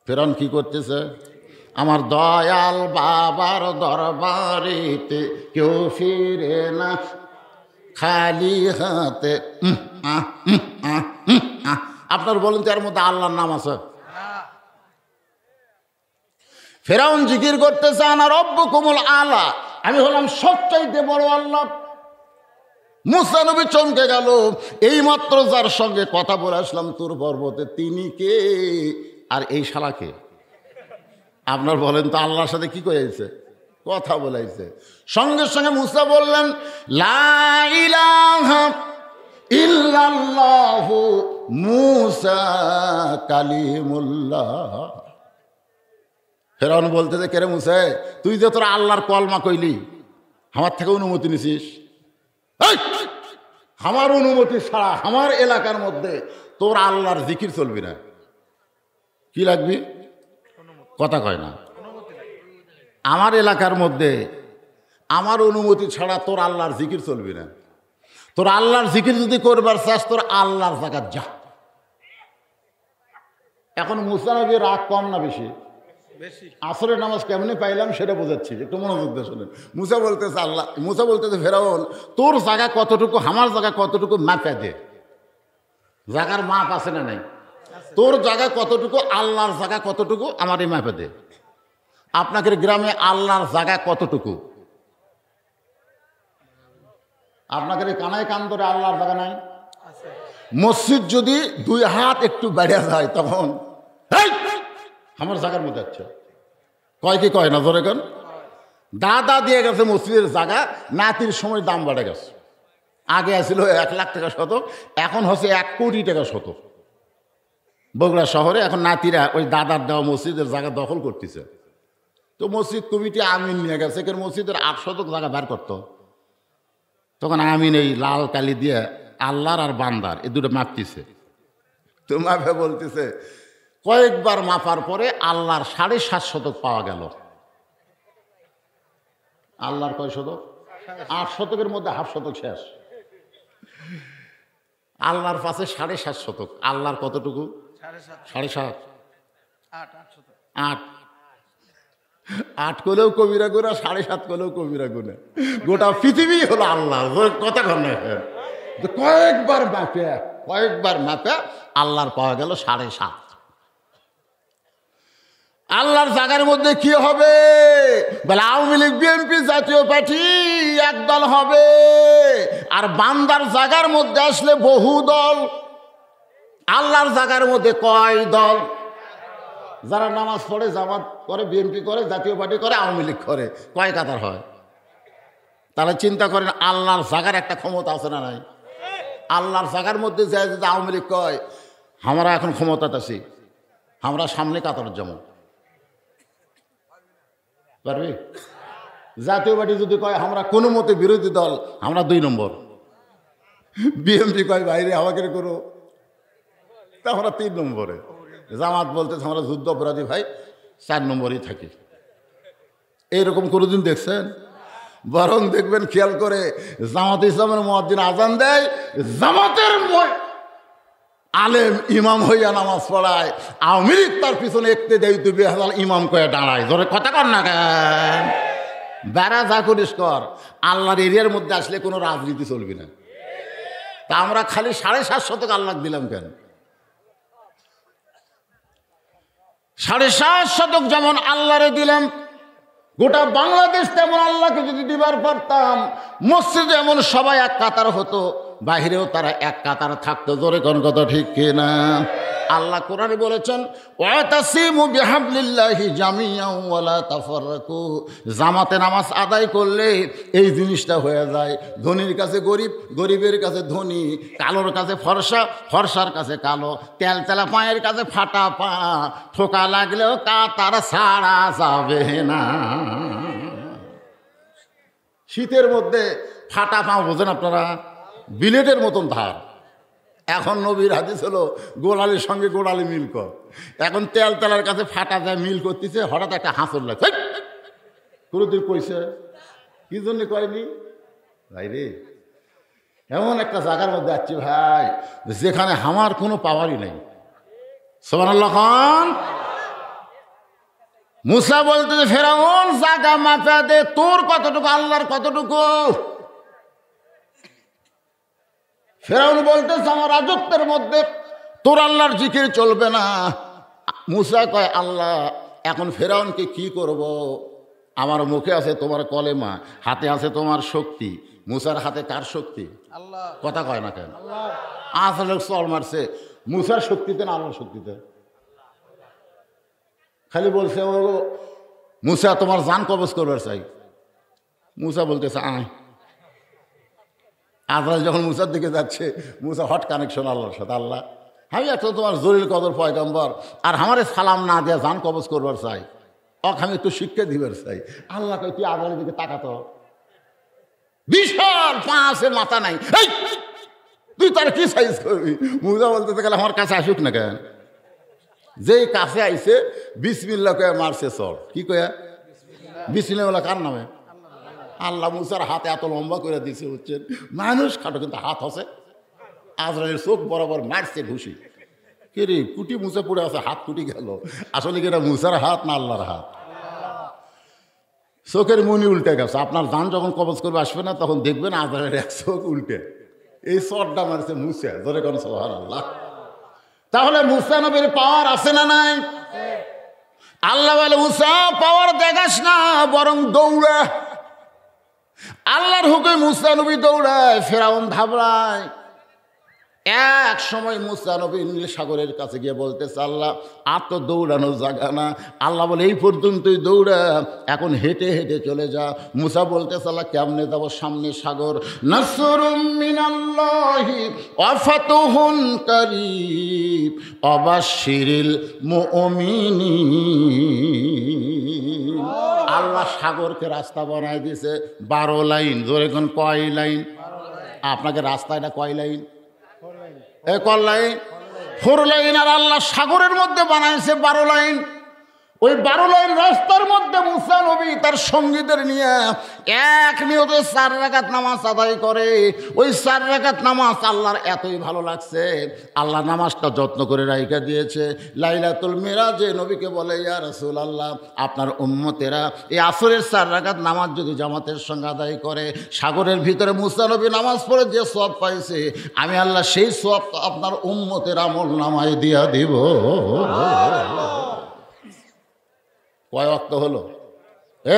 ফেরাউন কি করতেছে? আমার দয়াল বাবার দরবারেতে কেউ ফিরে না খালি হাতে। আপনার বলেন তো এর মধ্যে আল্লাহর নাম আছে? ফেরাউন জিকির করতেছে আনা রব্বুকুমুল আলা, আমি হলাম সবচাইতে বড় আল্লাহ। মুসা নবী চমকে গেল, এইমাত্র যার সঙ্গে কথা বলে আসলাম তুর পর্বতে, তিনি কে আর এই শালাকে? আপনার বলেন তো আল্লাহর সাথে কি করেছে? কথা বলাইছে। সঙ্গে সঙ্গে মুসা বললেন লা ইলাহা ইল্লাল্লাহু মুসা কালিমুল্লাহ। ফেরাউন বলতেছে কে রে মুসা, তুই যে তোর আল্লাহর কলমা কইলি আমার থেকে অনুমতি নিছিস? আমার অনুমতি ছাড়া আমার এলাকার মধ্যে তোর আল্লাহর জিকির চলবি না। কি লাগবি? কথা কয় না। আমার এলাকার মধ্যে আমার অনুমতি ছাড়া তোর আল্লাহর জিকির চলবি না। তোর আল্লাহর জিকির যদি করবার চাস তোর আল্লাহর জায়গা যা। এখন মুসা নবীর রাগ কম না বেশি? আসরের নামাজ কেমনি পাইলাম সেটা বোঝাচ্ছি, একটু মনোযোগ দিয়ে শোনেন। মুসা বলতেছে ফেরাউন তোর জায়গা কতটুকু আমার জায়গা কতটুকু মাপে দে। জায়গার মাপ আছে না নাই? তোর জায়গা কতটুকু আল্লাহর জায়গা কতটুকু আমার এই মাপে দে। আপনাদের গ্রামে আল্লাহর জায়গা কতটুকু? আপনাদের কানায় কান ধরে আল্লাহর জায়গা নাই? মসজিদ যদি 2 হাত একটু বেড়ে যায় তখন আমার জায়গার মধ্যে আছে কয় কি কয় না ধরে কেন? দাদা দিয়ে গেছে মসজিদের জায়গা, নাতির সময় দাম বেড়ে গেছে। আগে আসছিল 1 লাখ টাকা শতক, এখন হচ্ছে 1 কোটি টাকা শতক। বগুড়া শহরে এখন নাতিরা ওই দাদার দেওয়া মসজিদের জায়গা দখল করতেছে। তো মসজিদ কমিটি আমিন নিয়ে গেছে, মসজিদের 8 শতক জায়গা বের করতো। তখন আমিন এই লাল কালি দিয়ে আল্লাহর আর বান্দার এই দুটো মাপতেছে। তো মাপে বলতেছে কয়েকবার মাপার পরে আল্লাহর 7.5 শতক পাওয়া গেল। আল্লাহর কয় শতক? 8 শতকের মধ্যে 1/2 শতক শেষ। আল্লাহর পাশে 7.5 শতক। আল্লাহর কতটুকু? 7.5 8 8 করলেও কবিরা গুণা, 7.5 করলেও কবিরা গুণা। গোটা পৃথিবী হলো আল্লাহ। কথা কন না, কয়েকবার মাপে আল্লাহর পাওয়া গেল 7.5। আল্লাহর জায়গার মধ্যে কি হবে? বলে আওয়ামী লীগ বিএনপি জাতীয় পার্টি একদল হবে, আর বান্দার জায়গার মধ্যে আসলে বহু দল। আল্লাহর জায়গার মধ্যে কয় দল? যারা নামাজ পড়ে, জামাত করে, বিএনপি করে, জাতীয় পার্টি করে, আওয়ামী লীগ করে, কয় কাতার হয়? তাহলে চিন্তা করেন আল্লাহর জায়গার একটা ক্ষমতা আছে না নাই? আল্লাহর জায়গার মধ্যে যায় যদি আওয়ামী লীগ কয় আমরা এখন ক্ষমতাতে আছি, আমরা সামনে কাতার যাবো, পারবি? জাতীয় পার্টি যদি কয় আমরা কোনো মতে বিরোধী দল, আমরা 2 নম্বর। বিএনপি কয় বাইরে আমাকে করো, তা আমরা 3 নম্বরে। জামাত বলতেছে আমরা যুদ্ধ অপরাধী ভাই, 4 নম্বরই থাকি। এইরকম কোনোদিন দেখছেন? বরং দেখবেন খেয়াল করে জামাত ইসলামের মুয়াজ্জিন আজান দেয়, জামাতের আলেম ইমাম হইয়া নামাজ পড়ায়, আওয়ামী লীগ তার পিছনে একতে দেয়, তুই বেহাল ইমাম কয়ে দাঁড়ায়। ধরে কথা কর না কেন? বেড়া যা করিস কর, আল্লাহর এরিয়ার মধ্যে আসলে কোনো রাজনীতি চলবি না। তা আমরা খালি 7.5 শতক আল্লাহ দিলাম কেন? 7.5 শতক যেমন আল্লাহরে দিলাম, গোটা বাংলাদেশ তেমন আল্লাহকে যদি দিবার পারতাম, মসজিদে এমন সবাই এক কাতার হতো, বাহিরেও তারা এক কাতার থাকতো। জোরে কোন কথা ঠিক কিনা? আল্লাহ কোরআনে বলেছেন ওয়াতাসিমু বিহাবলিল্লাহি জামিআন ওয়া লা তাফাররাকু। জামাতে নামাজ আদায় করলে এই জিনিসটা হয়ে যায়, ধনীর কাছে গরিব, গরিবের কাছে ধনী, কালোর কাছে ফর্সা, ফর্সার কাছে কালো, তেলতেলা পায়ের কাছে ফাটা পা, ঠোকা লাগলেও কাতার ছাড়া যাবে না। শীতের মধ্যে ফাটা পা বোঝেন আপনারা? বিলেটের মতন ধার। এখন নবীর হাদিস হলো গোড়ালির সঙ্গে গোড়ালি মিল কর। এখন তেল তেলার কাছে ফাটা যায়, মিল করতেছে, হঠাৎ একটা হাঁসর লাগছে। কোনোদিন কইছে কি জন্য কয়নি ভাই রে? এমন একটা জায়গার মধ্যে যাচ্ছি ভাই, যেখানে আমার কোনো পাওয়ারই নেই। সুবহানাল্লাহ খান। মুসা বলতে ফেরাউন জায়গা মাপা দে, তোর কতটুকু আল্লাহর কতটুকু। ফেরাউন বলতেছে আমার রাজত্বের মধ্যে তোর আল্লাহর জিকির চলবে না। মুসা কয় আল্লাহ এখন ফেরাউনকে কি করব? আমার মুখে আছে তোমার কলেমা, হাতে আছে তোমার শক্তি। মুসার হাতে কার শক্তি? আল্লাহ। কথা কয় না কেন? আসলে চল মারছে মুসার শক্তিতে না আল্লাহর শক্তিতে। খালি বলছে ও মুসা তোমার জান কবজ করবার চাই। মুসা বলতেছে আয়। আজরাইল যখন মুসার দিকে যাচ্ছে, মুসা হট কানেকশন আল্লাহর সাথে। আল্লাহ আমি একটা তোমার জলিল কদর পয়গম্বর, আর আমারে সালাম না দেয়া জান কবজ করবার চাই, আমি একটু শিক্ষা দিবার চাই। আল্লাহ কই তুই আজরাইলের দিকে তাকাতো, বিশাল পা আছে মাথা নাই, এই তুই তার কি সাইজ করবি? মুসা বলতে গেলে আমার কাছে আসুক না কেন? যেই কাছে আইছে বিসমিল্লাহ কয়ে মারছে চর। কি কয়া? বিসমিল্লাহ বলা কার নামে? আল্লাহ। মুসার হাতে এত লম্বা করে দিছে হচ্ছেন মানুষ খাটো, কিন্তু হাত হসে। আজরাইলের চোখ বরাবর মারছে ঘুষি। কে রে কুটি মুসা পড়ে আছে, হাত কুটি গেল। আসলে কি এটা মুসার হাত না আল্লাহর হাত? চোখের মনি উল্টে গেছে। আপনার জান যখন কবজ করবে আসবে না, তখন দেখবেন আজরাইলের এক চোখ উল্টে। এই চরটা মারছে মুসা। ধরে কোন সুবহানাল্লাহ। তাহলে মুসা নবীর পাওয়ার আছে না নাই? আল্লাহ বলে মুসা পাওয়ার দেখাস না, বরং দৌড়া। আল্লাহর হুকুমে মুসা নবী দৌড়ায়, ফেরাউন ঘাবড়ায়। এক সময় মুসা নবী নীল সাগরের কাছে গিয়ে বলতেছে আল্লাহ আর তো দৌড়ানো জায়গা না। আল্লাহ বলে এই পর্যন্তই দৌড়া, এখন হেঁটে হেঁটে চলে যা। মুসা বলতেছে আল্লাহ কেমনে যাবো? সামনে সাগর। নাসরুম মিনাল্লাহি ওয়া ফাতুহুন কারীব ওয়াবাশশিরিল মুমিনিন। আল্লাহ সাগরকে রাস্তা বানায় দিয়েছে 12 লাইন। জোরে কোন কয় লাইন? আপনাকে রাস্তাটা কয় লাইন? কয় লাইন? 4 লাইন। আর আল্লাহ সাগরের মধ্যে বানাইছে 12 লাইন। ওই 12 লাইন রাস্তার মধ্যে মুসা নবী তার সঙ্গীদের নিয়ে এক নিয়তে 4 রাকাত নামাজ আদায় করে। ওই 4 রাকাত নামাজ আল্লাহর এতই ভালো লাগছে, আল্লাহ নামাজটা যত্ন করে রাইখা দিয়েছে। লাইলাতুল মিরাজে নবীকে বলে ইয়া রাসূলুল্লাহ আপনার উম্মতেরা এই আসরের 4 রাকাত নামাজ যদি জামাতের সঙ্গে আদায় করে, সাগরের ভিতরে মুসা নবী নামাজ পড়ে যে সওয়াব পাইছে, আমি আল্লাহ সেই সওয়াব আপনার উম্মতের আমল নামায় দিয়া দিব। কয় ওয়াক্ত হলো?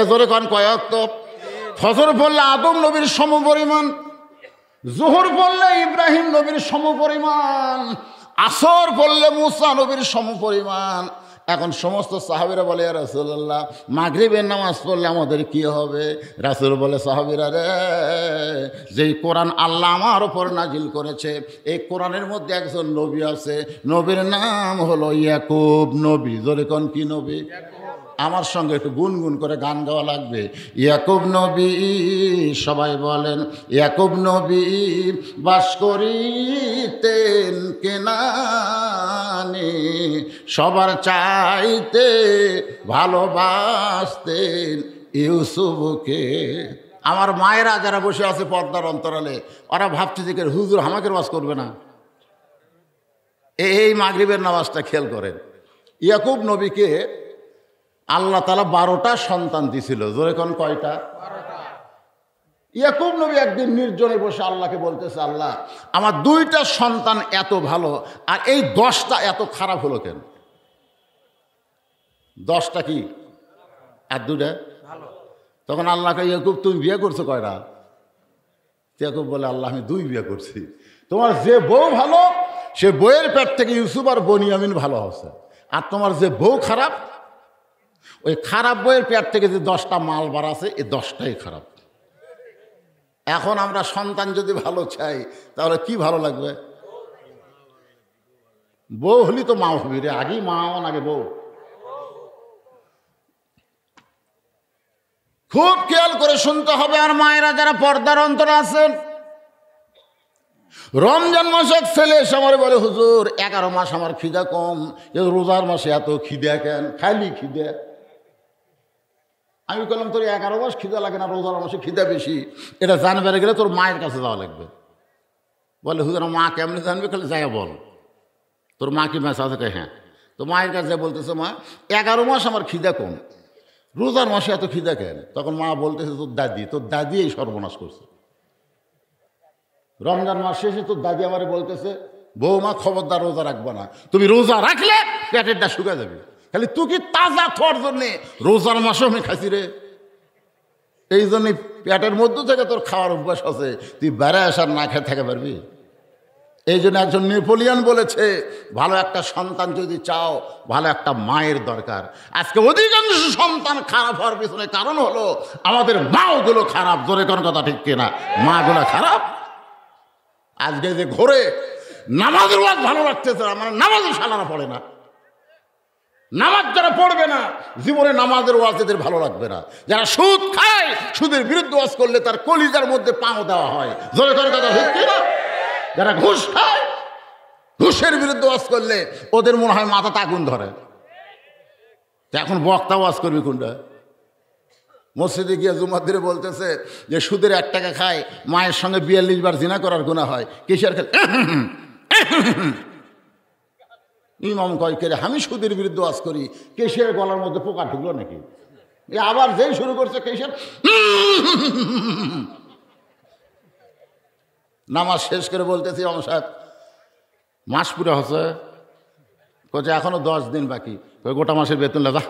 জোরে কান কয় ওয়াক্ত? ফজর পড়লে আদম নবীর সমপরিমাণ, জোহর পড়লে ইব্রাহিম নবীর সমপরিমাণ, আসর পড়লে মুসা নবীর সমপরিমাণ। এখন সমস্ত সাহাবীরা বলে ইয়া রাসূলুল্লাহ মাগরিবের নামাজ পড়লে আমাদের কি হবে? রাসূল বলে সাহাবীরা রে, যেই কোরআন আল্লাহ আমার উপর নাজিল করেছে, এই কোরআনের মধ্যে একজন নবী আছে, নবীর নাম হলো ইয়াকুব নবী। জোরে কোন কি নবী? আমার সঙ্গে একটু গুনগুন করে গান গাওয়া লাগবে। ইয়াকুব নবী, সবাই বলেন ইয়াকুব নবী বাস করিতেন কেনানে, সবার চাইতে ভালোবাসতেন ইউসুফকে। আমার মায়েরা যারা বসে আছে পর্দার অন্তরালে, ওরা ভাবছে যে হুজুর আমাকে ওয়াজ করবে না। এই মাগরিবের নামাজটা খেয়াল করেন। ইয়াকুব নবীকে আল্লাহ তাআলা 12টা সন্তান দিছিল। জোরে কোন কয়টা? 12টা। ইয়াকুব নবী একদিন নির্জনে বসে আল্লাহকে বলতেছে আল্লাহ আমার 2টা সন্তান এত ভালো, আর এই 10টা এত খারাপ হলো কেন? 10টা কি আর 2টা ভালো? তখন আল্লাহকে ইয়াকুব তুমি বিয়ে করছো কয়টা? ইয়াকুব বলে আল্লাহ আমি 2 বিয়ে করছি। তোমার যে বউ ভালো সে বউয়ের পেট থেকে ইউসুফ আর বনিয়ামিন ভালো হচ্ছে, আর তোমার যে বউ খারাপ ওই খারাপ বইয়ের পেট থেকে যে 10টা মাল বার আছে এই 10টাই খারাপ। এখন আমরা সন্তান যদি ভালো চাই তাহলে কি ভালো লাগবে? বউ হলি তো মা হবি রে, আগেই মা হন আগে বউ। খুব খেয়াল করে শুনতে হবে। আর মায়েরা যারা পর্দার অন্তরে আছেন, রমজান মাসে এক ছেলে এসে আমার বলে হুজুর 11 মাস আমার খিদা কম, রোজার মাসে এত খিদা কেন? খালি খিদা। আমি বললাম তোর 11 মাস খিদা লাগে না, রোজার মাসে খিদা বেশি, এটা জানবে গেলে তোর মায়ের কাছে যাওয়া লাগবে। বলে হুজুর মা কেমনি জানবে? খালি যাই বল তোর মা কি মেসা থাকে? হ্যাঁ। তো মায়ের কাছে বলতেছে মা 11 মাস আমার খিদা কম, রোজার মাসে এত খিদা কেন? তখন মা বলতেছে তোর দাদি এই সর্বনাশ করছে। রমজান মাস শেষে তোর দাদি আমারে বলতেছে বৌমা খবরদার রোজা রাখবো না, তুমি রোজা রাখলে পেটেরটা শুকা যাবে, খালি তুই কি তাজা খাওয়ার জন্যে রোজার মাসে আমি খাইছি রে। এই জন্যই পেটের মধ্য থেকে তোর খাওয়ার অভ্যাস আছে, তুই বেড়ে আসার না খেয়ে থাকতে পারবি। এই জন্য একজন নেপোলিয়ান বলেছে ভালো একটা সন্তান যদি চাও ভালো একটা মায়ের দরকার। আজকে অধিকাংশ সন্তান খারাপ হওয়ার পিছনে কারণ হলো আমাদের মাগুলো খারাপ। জোরে কোন কথা ঠিক কিনা? মাগুলো খারাপ। আজকে যে ঘোরে নামাজের ওয়াজ ভালো লাগতেছে না, মানে নামাজও সালারা পড়ে না। নামাজ যারা পড়বে না জীবনে নামাজের ওয়াজ এদের ভালো লাগবে না। যারা সুদ খায়, সুদের বিরুদ্ধে ওয়াজ করলে তার কলিজার মধ্যে পাও দেওয়া হয়। জোরে কোন কথা ঠিক কিনা? যারা ঘুষ খায়, ঘুষের বিরুদ্ধে ওয়াজ করলে ওদের মনে হয় মাথাতে আগুন ধরে। এখন বক্তা ওয়াজ করবি কোনটা? মসজিদে গিয়ে জুমার দিনে বলতেছে যে সুদের 1 টাকা খায়, মায়ের সঙ্গে 42 বার জিনা করার গুনাহ হয়, কিসের খেলে? ইমাম কয় কে রে, আমি সুদের বিরুদ্ধে ওয়াজ করি, কেশের গলার মধ্যে পোকা ঢুকলো নাকি? আবার যেই শুরু করছে কেশের। নামাজ শেষ করে বলতেছি ইমাম সাহেব মাস পুরো হচ্ছে, কোচে এখনো 10 দিন বাকি, গোটা মাসের বেতন লাগা।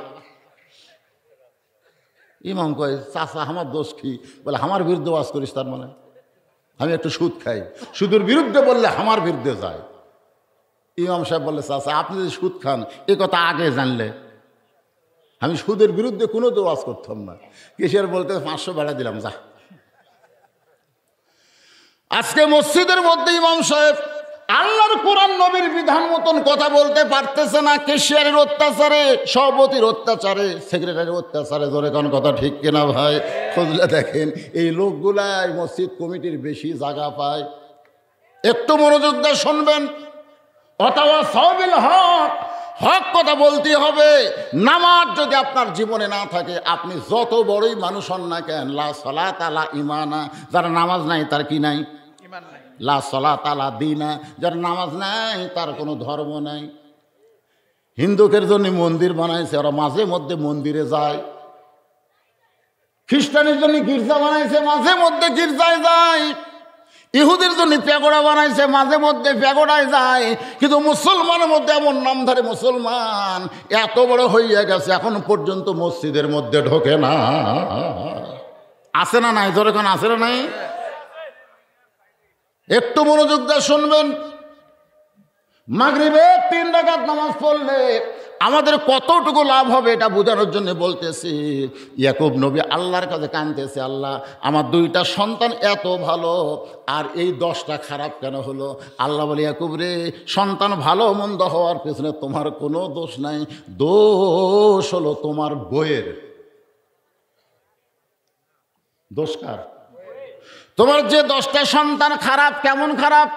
ইমাম কয় চাচা আমার দোষ কি? বলে আমার বিরুদ্ধে ওয়াজ করিস, তার মানে আমি একটু সুদ খাই, সুদের বিরুদ্ধে বললে আমার বিরুদ্ধে যায়। ইমাম সাহেব বললে চাচা আপনি যদি সুদ খান এ কথা আগে জানলে আমি সুদের বিরুদ্ধে কোনো তো ওয়াজ করতাম না। কিসের বলতে 500 বেড়া দিলাম যা। আজকে মসজিদের মধ্যে ইমাম সাহেব আল্লাহর কোরআন নবীর বিধান মতন কথা বলতে পারতেছে না, কেশিয়ারের অত্যাচারে, সভাপতির অত্যাচারে, সেক্রেটারির অত্যাচারে। ধরে কোন কথা ঠিক কিনা ভাই? খুঁজলে দেখেন এই লোকগুলাই মসজিদ কমিটির বেশি জায়গা পায়। একটু মনোযোগ দিয়ে শুনবেন। অথবা সবিল হক, হক কথা বলতে হবে। নামাজ যদি আপনার জীবনে না থাকে আপনি যত বড়ই মানুষ হন না কেন, লা সালাতা লা ঈমানা, যার নামাজ নাই তার কি নাই? ঈমান নাই। লা সালাতা লা দীনা, যার নামাজ নাই তার কোনো ধর্ম নাই। হিন্দুদের জন্য মন্দির বানাইছে, ওরা মাঝে মধ্যে মন্দিরে যায়। খ্রিস্টানের জন্য গির্জা বানাইছে, মাঝে মধ্যে গির্জায় যায়। ইহুদের জন্য প্যাগোড়া বানাইছে, মাঝে মধ্যে প্যাগোড়ায় যায়। কিন্তু মুসলমানের মধ্যে এমন নামধারী মুসলমান এত বড় হইয়া গেছে এখন পর্যন্ত মসজিদের মধ্যে ঢোকে না। আছে না নাই? ধরে কোন আছে না নাই? একটু মনোযোগ দিয়ে শুনবেন। মাগরিবে 3 রাকাত নামাজ পড়লে আমাদের কতটুকু লাভ হবে এটা বোঝানোর জন্য বলতেছি। ইয়াকুব নবী আল্লাহর কাছে কাঁদতেছে, আল্লাহ আমার 2টা সন্তান এত ভালো আর এই 10টা খারাপ কেন হলো? আল্লাহ বলে ইয়াকুব রে, সন্তান ভালো মন্দ হওয়ার পেছনে তোমার কোনো দোষ নাই, দোষ হলো তোমার বইয়ের। দোষ কার? তোমার যে 10টা সন্তান খারাপ। কেমন খারাপ?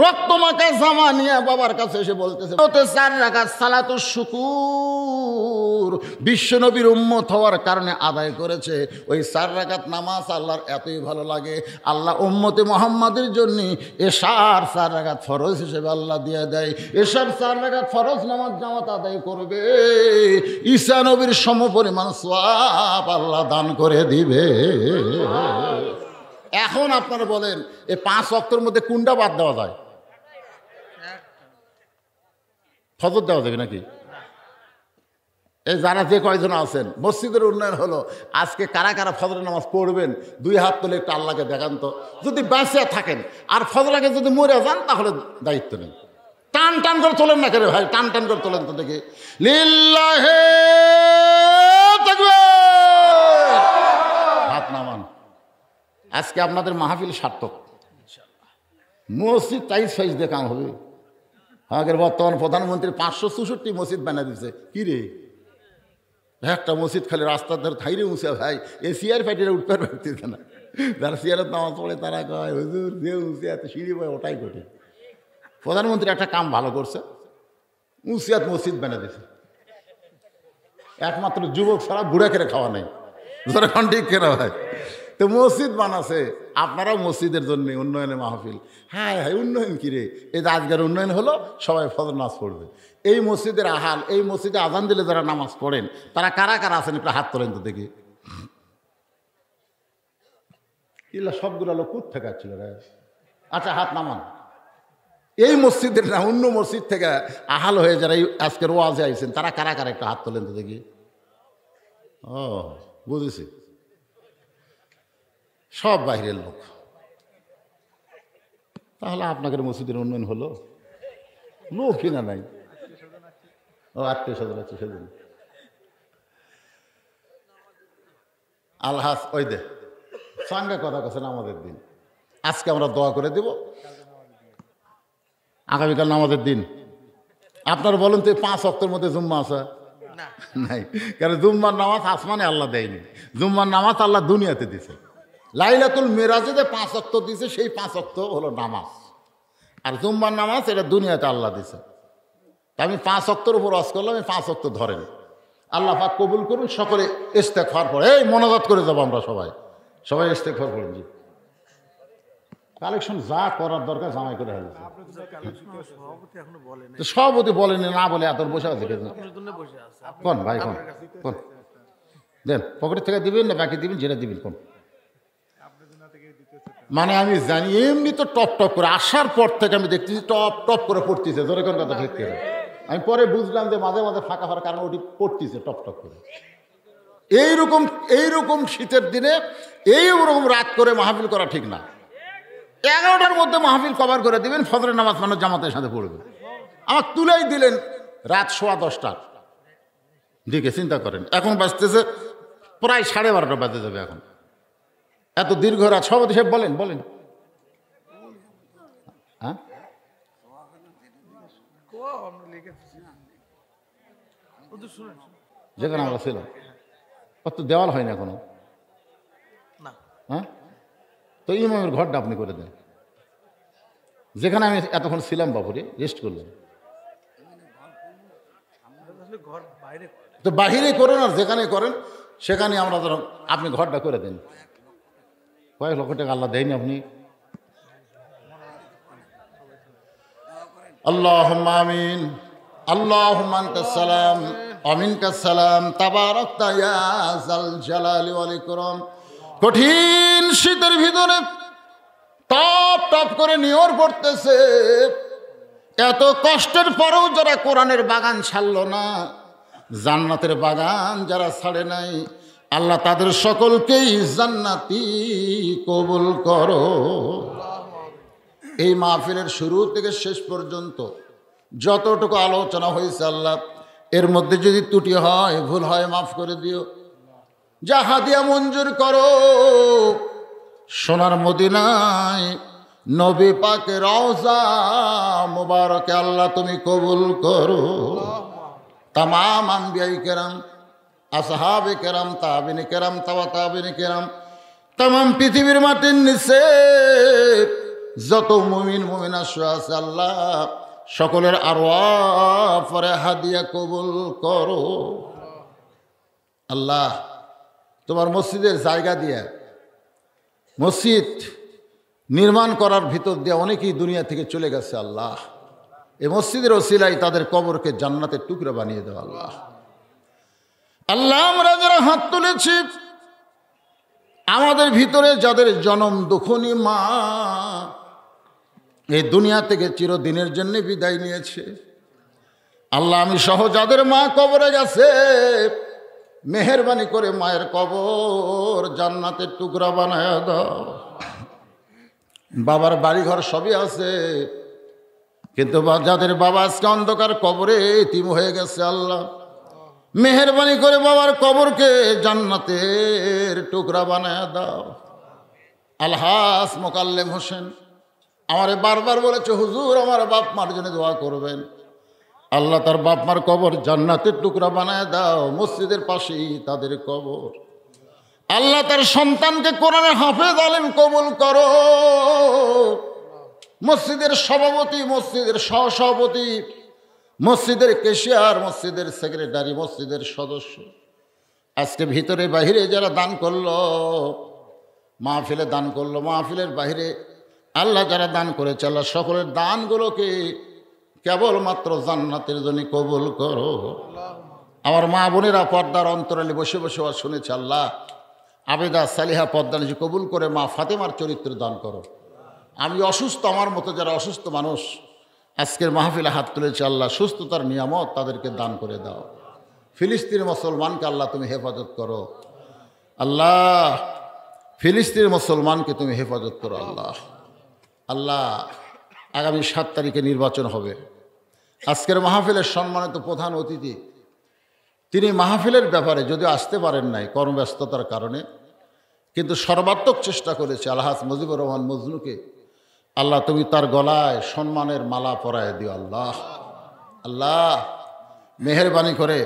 রক্ত মাখা জামা নিয়ে বাবার কাছে এসে বলতেছে 4 রাকাত সালাতুশ শুকুর বিশ্ব নবীর উম্মত হওয়ার কারণে আদায় করেছে। ওই 4 রাকাত নামাজ আল্লাহর এতই ভালো লাগে, আল্লাহ উম্মতে মুহাম্মাদের জন্য এশার 4 রাকাত ফরজ হিসেবে আল্লাহ দিয়ে দেয়। এশার 4 রাকাত ফরজ নামাজ জামাত আদায় করবে, ঈসা নবীর সমপরিমাণ সওয়াব আল্লাহ দান করে দিবে। এখন আপনারা বলেন এই 5 ওয়াক্তের মধ্যে কোনটা বাদ দেওয়া যায়? ফজর দেওয়া যাবে নাকি? এই যারা যে কয়জন আছেন মসজিদের উন্নয়ন হলো, আজকে কারা কারা ফজরের নামাজ পড়বেন 2 হাত তুলে একটু আল্লাহকে দেখান তো। যদি বেঁচে থাকেন আর ফজর আগে যদি মরে যান তাহলে দায়িত্ব নেই। টান টান করে তোলেন না কেন ভাই? টান টান করে তোলেন তো দেখি। লিল্লাহে তাকবীর, হাত নামান। আজকে আপনাদের মাহফিল সার্থক। মসজিদ টাইস ফাইস দিয়ে কাম হবে। আগের বর্তমান প্রধানমন্ত্রী 564 মসজিদ বানিয়ে দিচ্ছে। কি রে, একটা মসজিদ খালি রাস্তার ধারে থাইরে উঁচে ভাই, এই সিয়ার ফাইটিরা উঠতে পারতেছে না। যারা সিয়ারের নামাজ পড়ে তারা কয় হুজুর যে উঁচে এত সিঁড়ি বয় ওটাই কঠিন। প্রধানমন্ত্রী একটা কাম ভালো করছে, উঁচিয়াত মসজিদ বানিয়ে দিচ্ছে। একমাত্র যুবক ছাড়া বুড়া কেড়ে খাওয়া নেই, যখন ঠিক কেনা হয়। তো মসজিদ বানাছে, আপনারাও মসজিদের জন্য উন্নয়নে মাহফিল। হ্যাঁ হ্যাঁ, উন্নয়ন কিরে, এই যে আজকের উন্নয়ন হলো, সবাই ফজর নামাজ পড়বে। এই মসজিদের আহাল, এই মসজিদে আজান দিলে যারা নামাজ পড়েন তারা কারা কারা আছেন একটু হাত তোলেন তো দেখি। এগুলো সবগুলো লোক কোথা থেকে আসছিল রে? আচ্ছা হাত নামান। এই মসজিদের না, অন্য মসজিদ থেকে আহাল হয়ে যারা আজকের ওয়াজে আইছেন তারা কারা কারা একটু হাত তোলেন তো দেখি। ও বুঝেছি, সব বাইরের লোক। তাহলে আপনাদের মসজিদের উন্নয়ন হলো? লোক কিনা নাই, ও আত্মীয় স্বজন আছে সেদিন। আলহাস ওই দে সঙ্গে কথা কেছেন আমাদের দিন। আজকে আমরা দোয়া করে দেব, আগামীকাল আমাদের দিন। আপনার বলেন তো 5 ওয়াক্তের মধ্যে জুম্মা আছে নাই? কারণ জুম্মার নামাজ আসমানে আল্লাহ দেয়নি, জুম্মার নামাজ আল্লাহ দুনিয়াতে দিছে। লাইলাতুল মেরাজে যে 5 ওয়াক্ত দিছে, সেই 5 ওয়াক্ত হলো নামাজ, আর জুম্মার নামাজ এটা দুনিয়াতে আল্লাহ দিছে। আমি 5 ওয়াক্তের উপর ওয়াজ করলাম, এই 5 ওয়াক্ত ধরেন। আল্লাহ পাক কবুল করুন। সকলে ইস্তেগফার পড়ে, এই মোনাজাত করে যাবো আমরা সবাই, সবাই ইস্তেগফার পড়েন। জি কালেকশন যা করার দরকার জামাই করে হয়েছে। সভাপতি বলেনি, না বলে এত বসে আছে কোন ভাই? কোন কোন দেন, পকেটের থেকে দিবেন না বাকি দিবেন, যেটা দিবেন কোন? মানে আমি জানি এমনি তো টপ টপ করে আসার পর থেকে আমি দেখতেছি টপ টপ করে পড়তেছে, জোরে কোন কথা ঠিক করে। আমি পরে বুঝলাম যে মাঝে মাঝে ফাঁকা হওয়ার কারণে ওটি পড়তেছে টপ টপ করে। এইরকম শীতের দিনে এইরকম রাত করে মাহফিল করা ঠিক না। 11টার মধ্যে মাহফিল কভার করে দিবেন, ফজরের নামাজ মানুষ জামাতের সাথে পড়বে। আমাকে তুলেই দিলেন রাত 10:15 দিকে। চিন্তা করেন, এখন বাজতেছে প্রায় 12:30 বাজে যাবে এখন। এত দীর্ঘ রাত। সভাপতি সাহেব বলেন বলেন। হ্যাঁ যেখানে আমরা ছিলাম কত দেওয়াল হয় না এখনো। হ্যাঁ তো ইমামের ঘরটা আপনি করে দেন, যেখানে আমি এতক্ষণ ছিলাম বাপুরে রেস্ট করলাম। তো বাহিরে করুন, আর যেখানে করেন সেখানে আমরা ধরুন আপনি ঘরটা করে দেন। কয়েক লক্ষ টাকা আল্লাহ দেয়নি আপনি? আল্লাহুম্মা আমিন। আল্লাহুম্মা আনতাস সালাম ওয়া মিনকাস সালাম তাবারাকতা ইয়া যাল জালালি ওয়াল ইকরাম। কঠিন শীতের ভিতরে টপ টপ করে নিয়র পড়তেছে। এত কষ্টের পরেও যারা কোরআনের বাগান ছাড়লো না, জান্নাতের বাগান যারা ছাড়ে নাই, আল্লাহ তাদের সকলকেই জান্নাতি কবুল করো। এই মাহফিলের শুরু থেকে শেষ পর্যন্ত যতটুকু আলোচনা হয়েছে আল্লাহ, এর মধ্যে যদি ত্রুটি হয়, ভুল হয়, মাফ করে দিও। যা হাদিয়া মঞ্জুর করো। সোনার মদিনায় নবী পাকের রওজা মুবারকে আল্লাহ তুমি কবুল করো। তামাম আম্বিয়ায়ে কেরাম, আসহাবে কেরাম, তাবিনে কেরাম, তাওয়া তাবিনে কেরাম, তামাম পৃথিবীর মাটির নিচে যত মুমিন মুমিনা আছে আল্লাহ সকলের আরওয়াহ পরে হাদিয়া কবুল করো। আল্লাহ তোমার মসজিদের জায়গা দিয়ে, মসজিদ নির্মাণ করার ভিতর দিয়ে অনেকেই দুনিয়া থেকে চলে গেছে আল্লাহ, এই মসজিদের ওসিলায় তাদের কবরকে জান্নাতের টুকরা বানিয়ে দাও আল্লাহ। আল্লাহ আমরা যারা হাত তুলেছি, আমাদের ভিতরে যাদের জনম দুঃখনী মা এই দুনিয়া থেকে চিরদিনের জন্য বিদায় নিয়েছে আল্লাহ, আমি সহ যাদের মা কবরে গেছে, মেহেরবানি করে মায়ের কবর জান্নাতের টুকরা বানায় দাও। বাবার বাড়িঘর সবই আছে, কিন্তু যাদের বাবা আজকে অন্ধকার কবরে এতিম হয়ে গেছে আল্লাহ, মেহেরবানি করে বাবার কবরকে জান্নাতের টুকরা বানায় দাও। আলহাস মোকাল্লেম হোসেন আমারে বারবার বলেছে, হুজুর আমার বাপ মার জন্য দোয়া করবেন। আল্লাহ তার বাপ মার কবর জান্নাতের টুকরা বানায় দাও, মসজিদের পাশেই তাদের কবর। আল্লাহ তার সন্তানকে কোরআনের হাফেজ আলেম কবুল করো। মসজিদের সভাপতি, মসজিদের সহসভাপতি, মসজিদের ক্যাশিয়ার, মসজিদের সেক্রেটারি, মসজিদের সদস্য, আজকে ভিতরে বাহিরে যারা দান করলো, মাহফিলে দান করলো, মাহফিলের বাহিরে আল্লাহ যারা দান করেছে, আল্লাহ সকলের দানগুলোকে কেবলমাত্র জান্নাতের জন্য কবুল করো। আমার মা বোনেরা পর্দার অন্তরালে বসে বসে শুনেছে, আল্লাহ আবেদা সালিহা পদ্মানিজি কবুল করে মা ফাতেমার চরিত্র দান করো। আমি অসুস্থ, আমার মতো যারা অসুস্থ মানুষ আজকের মাহফিলে হাত তুলেছে, আল্লাহ সুস্থতার নিয়ামত তাদেরকে দান করে দাও। ফিলিস্তিনের মুসলমানকে আল্লাহ তুমি হেফাজত করো। আল্লাহ ফিলিস্তিনের মুসলমানকে তুমি হেফাজত করো। আল্লাহ আল্লাহ আগামী 7 তারিখে নির্বাচন হবে। আজকের মাহফিলের সম্মানিত প্রধান অতিথি, তিনি মাহফিলের ব্যাপারে যদিও আসতে পারেন নাই কর্মব্যস্ততার কারণে, কিন্তু সর্বাত্মক চেষ্টা করেছে আলহাজ মুজিবুর রহমান মজনুকে আল্লাহ তুমি তার গলায় সম্মানের মালা পরায় দিও। আল্লাহ আল্লাহ মেহেরবানি করে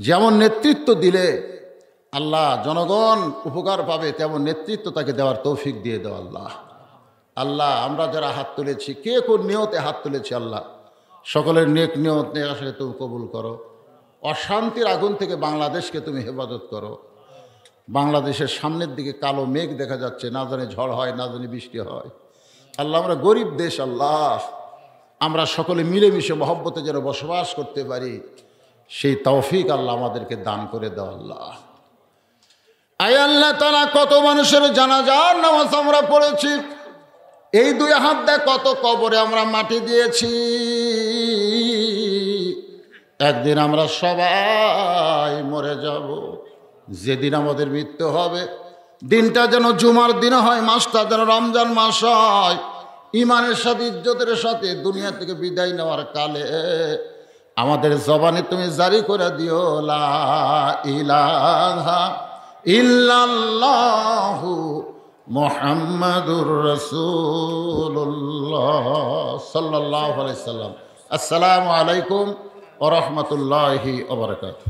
যেমন নেতৃত্ব দিলে আল্লাহ জনগণ উপকার পাবে, তেমন নেতৃত্ব তাকে দেওয়ার তৌফিক দিয়ে দাও। আল্লাহ আল্লাহ আমরা যারা হাত তুলেছি, কে কোন নিয়তে হাত তুলেছি, আল্লাহ সকলের নেক নিয়ত নিয়ে আসলে তুমি কবুল করো। অশান্তির আগুন থেকে বাংলাদেশকে তুমি হেফাজত করো। বাংলাদেশের সামনের দিকে কালো মেঘ দেখা যাচ্ছে, না জানি ঝড় হয়, না জানি বৃষ্টি হয়। আল্লাহ আমরা গরিব দেশ, আল্লাহ আমরা সকলে মিলেমিশে মহব্বতে যেন বসবাস করতে পারি, সেই তৌফিক আল্লাহ আমাদেরকে দান করে দাও। আল্লাহ আয় আল্লাহ তাআলা কত মানুষের জানাজার নামাজ আমরা পড়েছি, এই 2 হাত দিয়ে কত কবরে আমরা মাটি দিয়েছি। একদিন আমরা সবাই মরে যাব, যেদিন আমাদের মৃত্যু হবে দিনটা যেন জুমার দিন হয়, মাসটা যেন রমজান মাস হয়। ইমানের সাথে ইজ্জতের সাথে দুনিয়া থেকে বিদায় নেওয়ার কালে আমাদের জবানে তুমি জারি করে দিও লা ইলাহা ইল্লাল্লাহু মুহাম্মাদুর রাসূলুল্লাহ সাল্লাল্লাহু আলাইহি সাল্লাম। আসসালামু আলাইকুম ওয়া রাহমাতুল্লাহি ওয়া বারাকাতুহু।